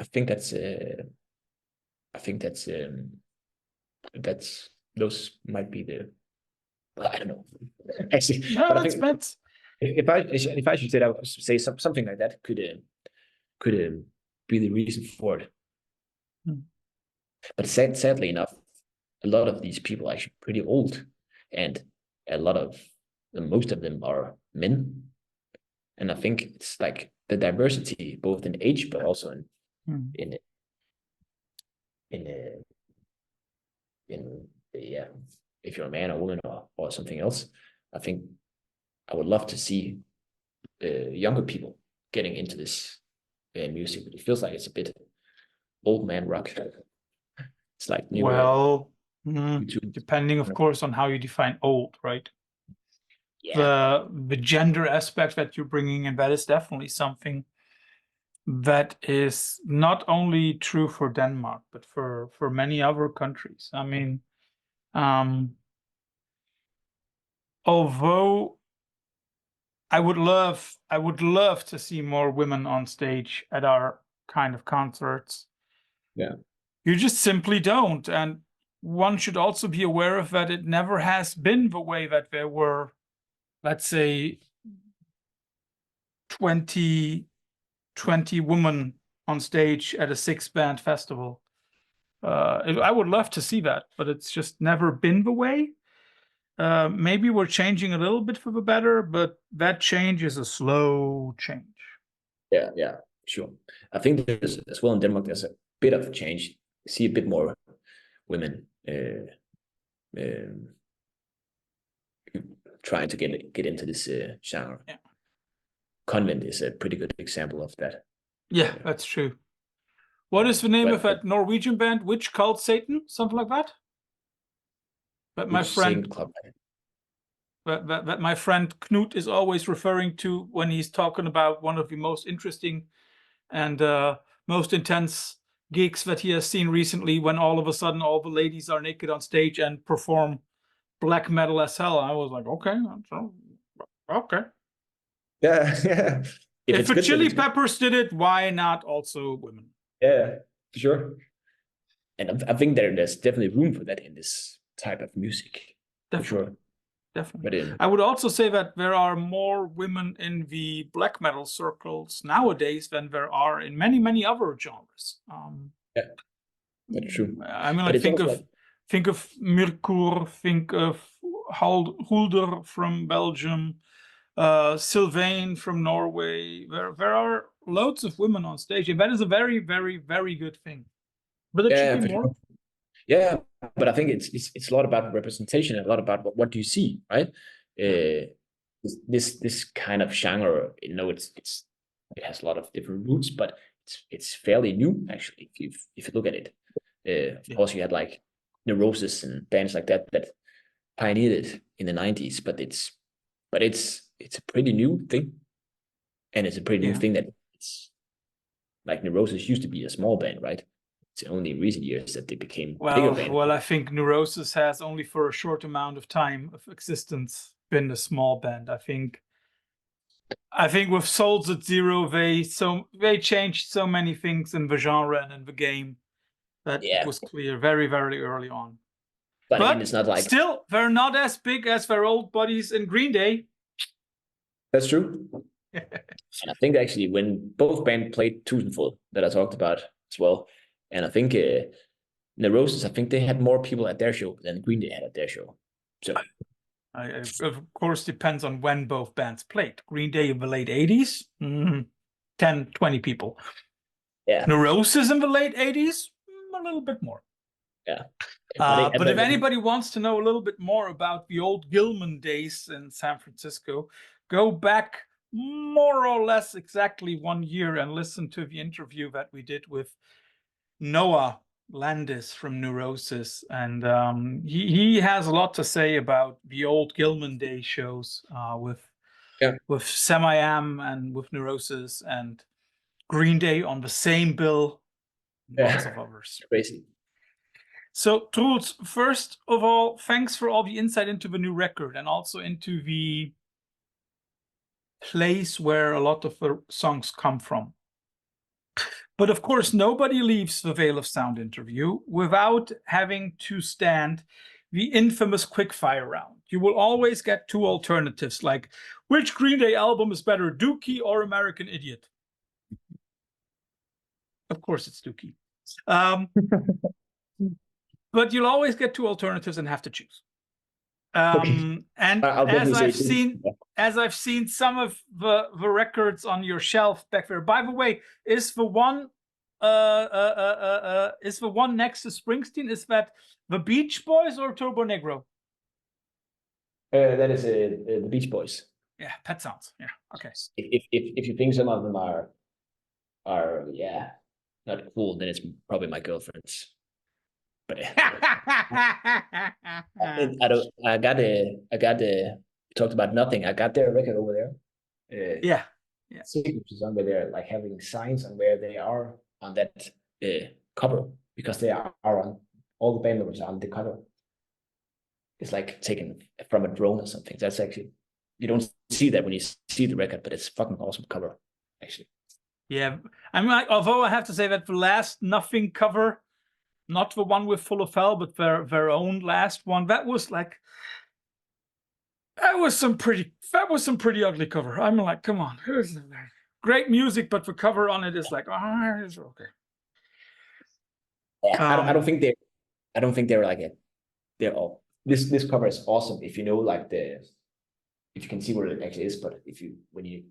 think that's those might be the, I don't know actually, No, but I think if I should say that, I would say something like that could be the reason for it. But sadly enough, a lot of these people are actually pretty old, and most of them are men. And I think it's like the diversity, both in age, but also if you're a man or woman or something else. I think I would love to see younger people getting into this music, but it feels like it's a bit old man rock. It's like new. Well, depending, of course, on how you define old, right? Yeah. The gender aspect that you're bringing in, that is definitely something that is not only true for Denmark, but for many other countries. I mean, although I would love to see more women on stage at our kind of concerts. Yeah. You just simply don't. And one should also be aware of that it never has been the way that there were, let's say, 20 women on stage at a 6-band festival. I would love to see that, but it's just never been the way. Maybe we're changing a little bit for the better, but that change is a slow change. Yeah, sure. I think there's, as well in Denmark, there's a bit of a change. You see a bit more women trying to get into this genre. Yeah. Convent is a pretty good example of that. Yeah, that's true. What is the name of that Norwegian band? Witch Called Satan? Something like that? But my friend, that my friend Knut is always referring to when he's talking about one of the most interesting and most intense gigs that he has seen recently, when all of a sudden all the ladies are naked on stage and perform black metal as hell. I was like, okay. Yeah. If the Chili Peppers did it, why not also women? Yeah, sure. And I think there's definitely room for that in this type of music. Definitely. For sure. Definitely. I would also say that there are more women in the black metal circles nowadays than there are in many other genres. Yeah, that's true. I mean, like, think of Mirkur, think of Hulder from Belgium, Sylvain from Norway. There are loads of women on stage, and that is a very, very, very good thing. But it should be more. Sure. Yeah, but I think it's a lot about representation and a lot about what do you see, right? This kind of genre, you know, it has a lot of different roots, but it's fairly new actually. If you look at it, of course you had like Neurosis and bands like that pioneered it in the 90s, but it's a pretty new thing, and it's a pretty new thing that it's like Neurosis used to be a small band, right? It's only in recent years that they became bigger band. Well, I think Neurosis has only for a short amount of time of existence been a small band. I think with Souls at Zero, they changed so many things in the genre and in the game that was clear very, very early on. But I mean, it's not like still they're not as big as their old buddies in Green Day. That's true. And I think actually when both bands played Tusenfryd, that I talked about as well, and I think Neurosis, I think they had more people at their show than Green Day had at their show. So, of course, depends on when both bands played. Green Day in the late 80s, 10, 20 people. Yeah. Neurosis in the late 80s, a little bit more. Yeah. But if anybody wants to know a little bit more about the old Gilman days in San Francisco, go back more or less exactly 1 year and listen to the interview that we did with Noah Landis from Neurosis, and he has a lot to say about the old Gilman Day shows with with Sam.I.Am and with Neurosis and Green Day on the same bill. Lots of others. Crazy. So, Troels, first of all, thanks for all the insight into the new record and also into the place where a lot of the songs come from. But of course, nobody leaves the Veil of Sound interview without having to stand the infamous quickfire round. You will always get two alternatives, like, which Green Day album is better, Dookie or American Idiot? Of course, it's Dookie. But you'll always get two alternatives and have to choose. And as I've seen some of the records on your shelf back there. By the way, is the one next to Springsteen, is that the Beach Boys or Turbo Negro? That is the Beach Boys. Yeah, Pet Sounds. Yeah, okay. If you think some of them are not cool, then it's probably my girlfriend's. But talked about Nothing. I got their record over there. Yeah. Signatures on where they're like having signs on where they are on that cover, because they are on, all the band members are on the cover. It's like taken from a drone or something. That's actually, you don't see that when you see the record, but it's fucking awesome cover, actually. Yeah, I mean, although I have to say that the last Nothing cover, not the one with Full of Hell, but their own last one, that was some pretty ugly cover. I'm like, come on, great music, but the cover on it is like, it's okay. Yeah, I don't think they're like it. They're all this cover is awesome if you know like if you can see what it actually is, but when you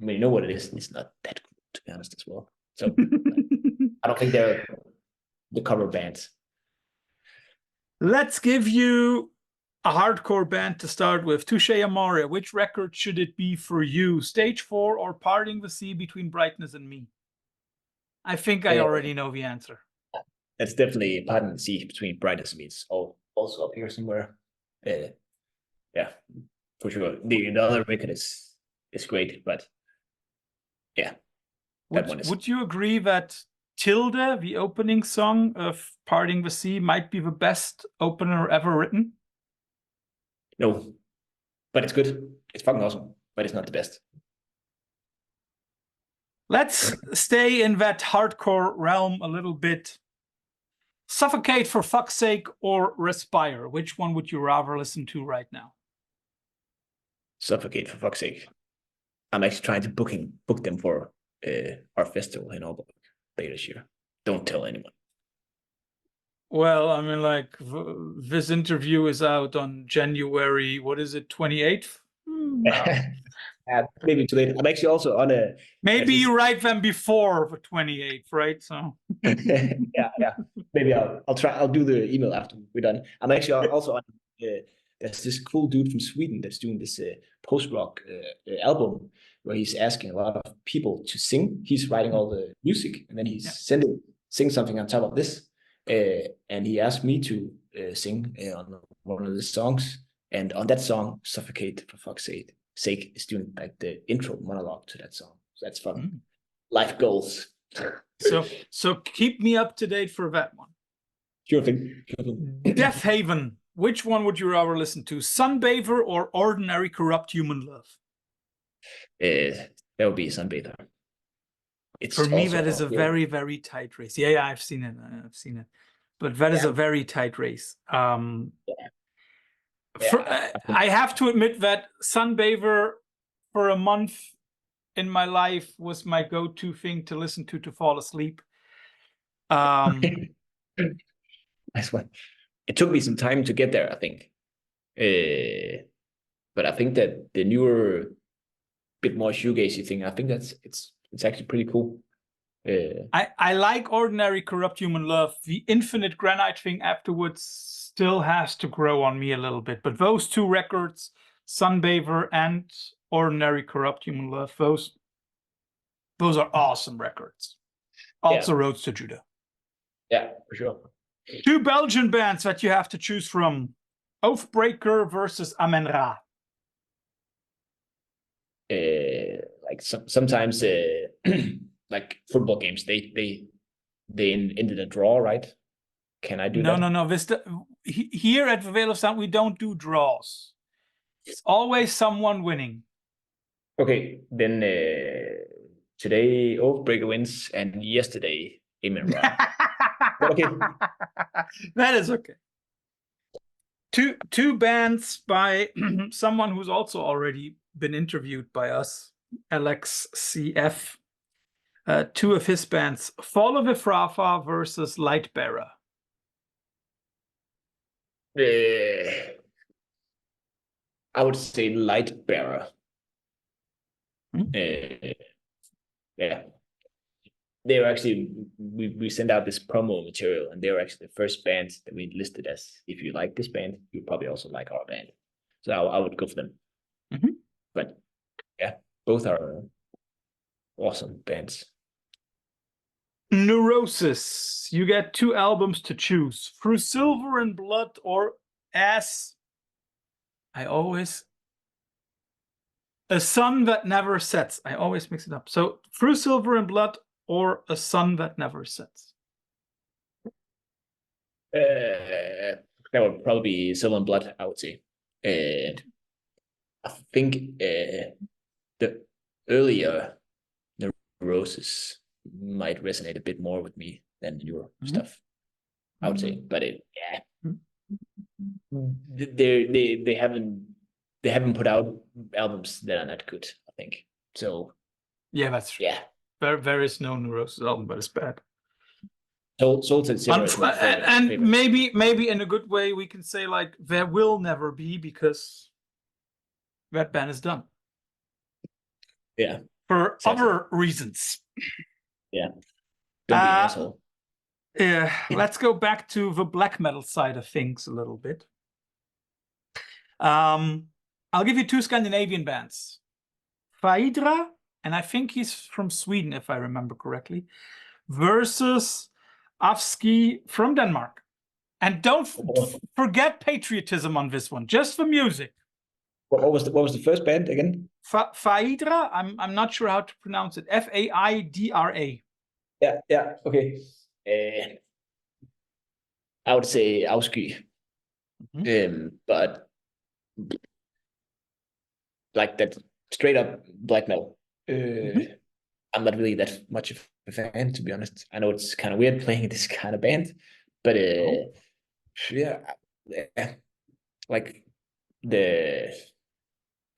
know what it is, it's not that cool, to be honest, as well. So I don't think they're the cover bands. Let's give you a hardcore band to start with. Touché Amoré. Which record should it be for you? Stage 4 or Parting the Sea Between Brightness and Me? I think I already know the answer. That's definitely Parting the Sea Between Brightness and Me. It's also up here somewhere. Yeah, for sure. The other record is great, but yeah, that one is. Would you agree that Tilde, the opening song of Parting the Sea, might be the best opener ever written? No, but it's good. It's fucking awesome, but it's not the best. Let's stay in that hardcore realm a little bit. Suffocate for Fuck's Sake or Respire? Which one would you rather listen to right now? Suffocate for Fuck's Sake. I'm actually trying to book them for our festival in Aalborg later this year. Don't tell anyone. Well, I mean, like, this interview is out on January, what is it, 28th? Maybe too late. I'm actually also on a... Maybe you write them before the 28th, right? So yeah. Maybe I'll try. I'll do the email after we're done. I'm actually also on... there's this cool dude from Sweden that's doing this post-rock album where he's asking a lot of people to sing. He's writing all the music, and then he's sing something on top of this. And he asked me to sing on one of the songs, and on that song, Suffocate for Fuck's Sake is doing like the intro monologue to that song. So that's fun. Life goals. So keep me up to date for that one. Sure thing. Death Haven. Which one would you rather listen to? Sunbather or Ordinary Corrupt Human Love? That would be Sunbather. For me, that is a very, very tight race. Yeah, I've seen it. But that is a very tight race. I have to admit that Sunbather for a month in my life was my go-to thing to listen to fall asleep. Nice one. It took me some time to get there, I think. But I think that the newer, bit more shoegazy thing, I think it's actually pretty cool. I like Ordinary Corrupt Human Love. The Infinite Granite thing afterwards still has to grow on me a little bit. But those two records, Sunbather and Ordinary Corrupt Human Love, those are awesome records. Also Roads to Judah. Yeah, for sure. Two Belgian bands that you have to choose from. Oathbreaker versus Amen Ra. like sometimes like football games, they ended a draw, right? Can I do that? No. Here at Vaegtlos Sound, we don't do draws. It's always someone winning. Okay, then today Oathbreaker wins, and yesterday Amen Ra. Okay. That is okay. Two bands by someone who's also already been interviewed by us, Alex CF. Two of his bands, Fall of Ifrafa versus Lightbearer. I would say Lightbearer. Yeah, they were actually we sent out this promo material, and they were actually the first band that we listed as, if you like this band, you probably also like our band. So I would go for them. But yeah, both are awesome bands. Neurosis. You get 2 albums to choose: Through Silver and Blood or As A Sun That Never Sets. I always mix it up. So Through Silver and Blood or A Sun That Never Sets. That would probably be Silver and Blood, I would say. I think the earlier Neurosis might resonate a bit more with me than the newer stuff, I would say. But they haven't put out albums that are not good, I think. So yeah, that's true. Yeah, there is no Neurosis album, but it's bad. And maybe in a good way we can say, like, there will never be, because that band is done. Yeah, for other reasons. Yeah, don't be an asshole. Yeah, let's go back to the black metal side of things a little bit. I'll give you 2 Scandinavian bands, Faidra, and I think he's from Sweden if I remember correctly, versus Afski from Denmark. And don't forget patriotism on this one, just for music. What was the first band again? Faidra. I'm not sure how to pronounce it. Faidra. Yeah. Okay. I would say Afsky. But like that straight up black metal. I'm not really that much of a fan, to be honest. I know it's kind of weird playing this kind of band, but yeah, like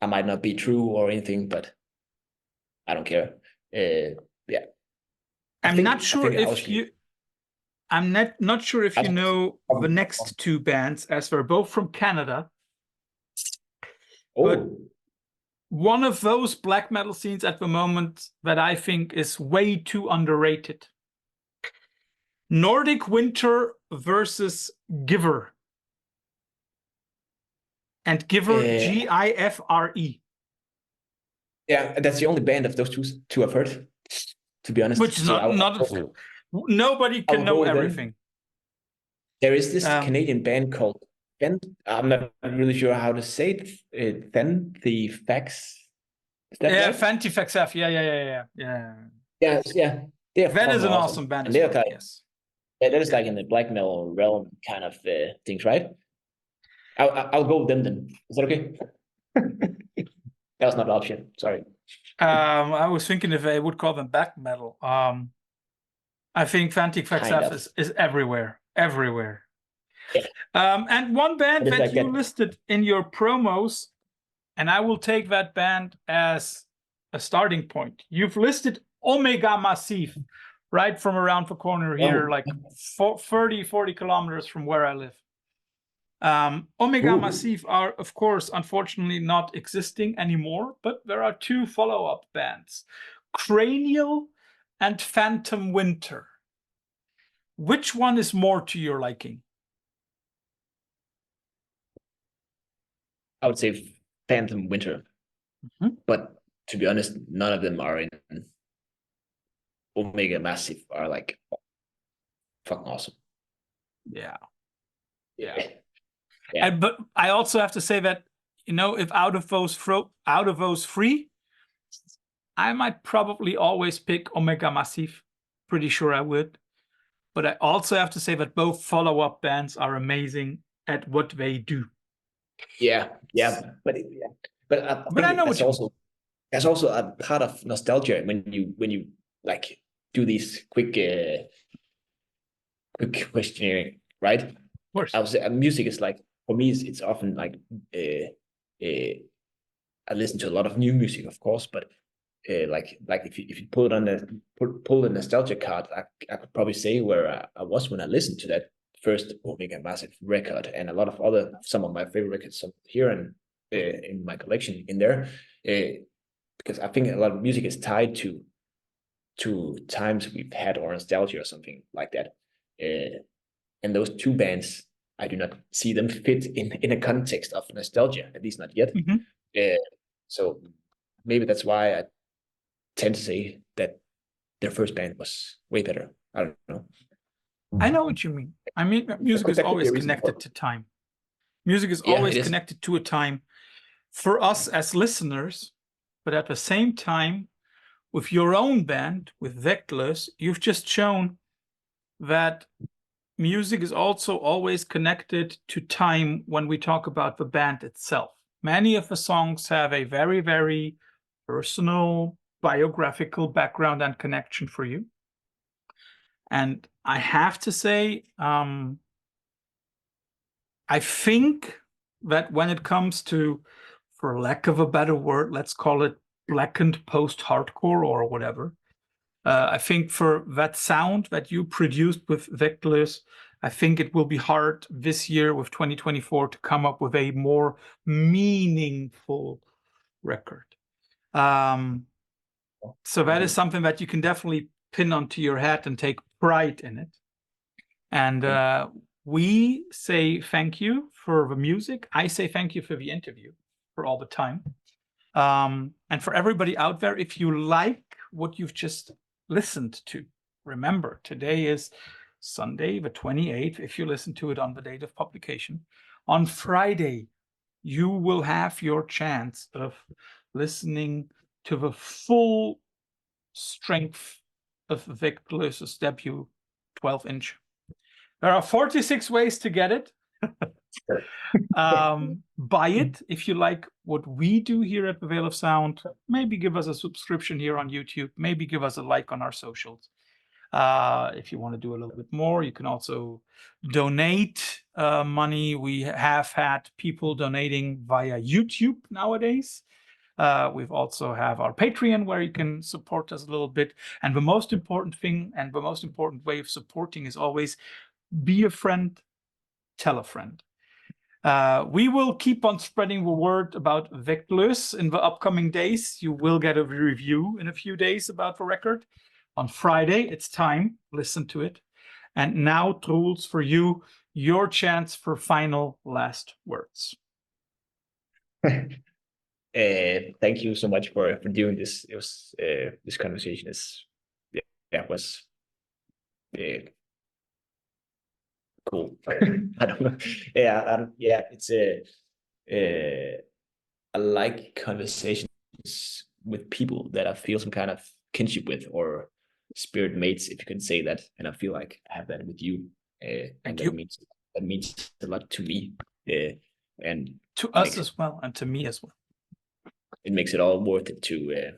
I might not be true or anything, but I don't care. Yeah, I'm not sure if you know the next 2 bands, as they're both from Canada. But one of those black metal scenes at the moment that I think is way too underrated. Nordic Winter versus Giver. And Giver, Gifre. Yeah, that's the only band of those two I've heard, to be honest. Which is nobody can know everything. There is this Canadian band called I'm not really sure how to say it. Then the Facts. Yeah, Fantifax F. Yeah. Yeah. That is an awesome band. They're kind yes. Yeah, that is like in the black metal realm kind of things, right? I'll go with them then. Is that okay? That was not an option. Sorry. I was thinking if I would call them black metal. I think Fantifax F is everywhere. Yeah. And one band that you listed in your promos, and I will take that band as a starting point. You've listed Omega Massive, right from around the corner here, like 40 kilometers from where I live. Omega Massive are, of course, unfortunately not existing anymore, but there are 2 follow-up bands, Cranial and Phantom Winter. Which one is more to your liking? I would say Phantom Winter. But to be honest, none of them are in Omega Massive are like fucking awesome. Yeah. But I also have to say that, if out of those 3, I might probably always pick Omega Massive. Pretty sure I would. But I also have to say that both follow-up bands are amazing at what they do. Yeah, but I know what there's also a part of nostalgia when you like do these quick questioning, right? Of course. I was music is like, for me it's often like I listen to a lot of new music, of course, but like if you pull it on pull the nostalgia card, I could probably say where I was when I listened to that first Omega Massive record, and a lot of some of my favorite records here and in my collection in there, because I think a lot of music is tied to times we've had or nostalgia or something like that. And those two bands, I do not see them fit in a context of nostalgia, at least not yet. So maybe that's why I tend to say that their first band was way better. I don't know. I know what you mean. I mean, music is always connected to time. Music is always connected to a time for us as listeners, but at the same time, with your own band, with Vægtløs, you've just shown that music is also always connected to time when we talk about the band itself. Many of the songs have a very, very personal, biographical background and connection for you. And I have to say, I think that when it comes to, for lack of a better word, let's call it blackened post-hardcore or whatever, I think for that sound that you produced with Vægtløs, I think it will be hard this year with 2024 to come up with a more meaningful record. So that is something that you can definitely pin onto your hat and take pride in it. And we say thank you for the music. I say thank you for the interview, for all the time. And for everybody out there, if you like what you've just listened to, remember, today is Sunday, the 28th, if you listen to it on the date of publication. On Friday, you will have your chance of listening to the full strength of Vægtløs's debut 12-inch. There are 46 ways to get it. Buy it if you like what we do here at the Veil of Sound. Maybe give us a subscription here on YouTube. Maybe give us a like on our socials. If you want to do a little bit more, you can also donate money. We have had people donating via YouTube nowadays. We've also have our Patreon where you can support us a little bit. And the most important thing and the most important way of supporting is always be a friend, tell a friend. We will keep on spreading the word about Vægtløs in the upcoming days. You will get a review in a few days about the record. On Friday, it's time. Listen to it. And now, Troels, for you, your chance for final last words. Thank you so much for doing this. It was this conversation was cool. I don't know. It's I like conversations with people that I feel some kind of kinship with, or spirit mates, if you can say that. And I feel like I have that with you. And that means a lot to me. And to us as well, and to me as well. It makes it all worth it to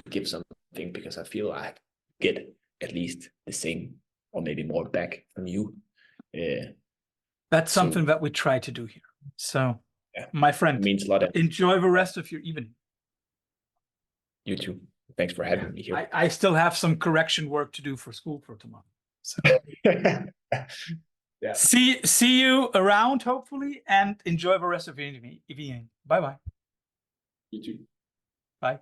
give something, because I feel I get at least the same or maybe more back from you. That's something that we try to do here. So, my friend, it means a lot. Enjoy the rest of your evening. You too. Thanks for having me here. I still have some correction work to do for school for tomorrow. So. Yeah. See you around, hopefully, and enjoy the rest of your evening. Bye-bye. You too. Bye.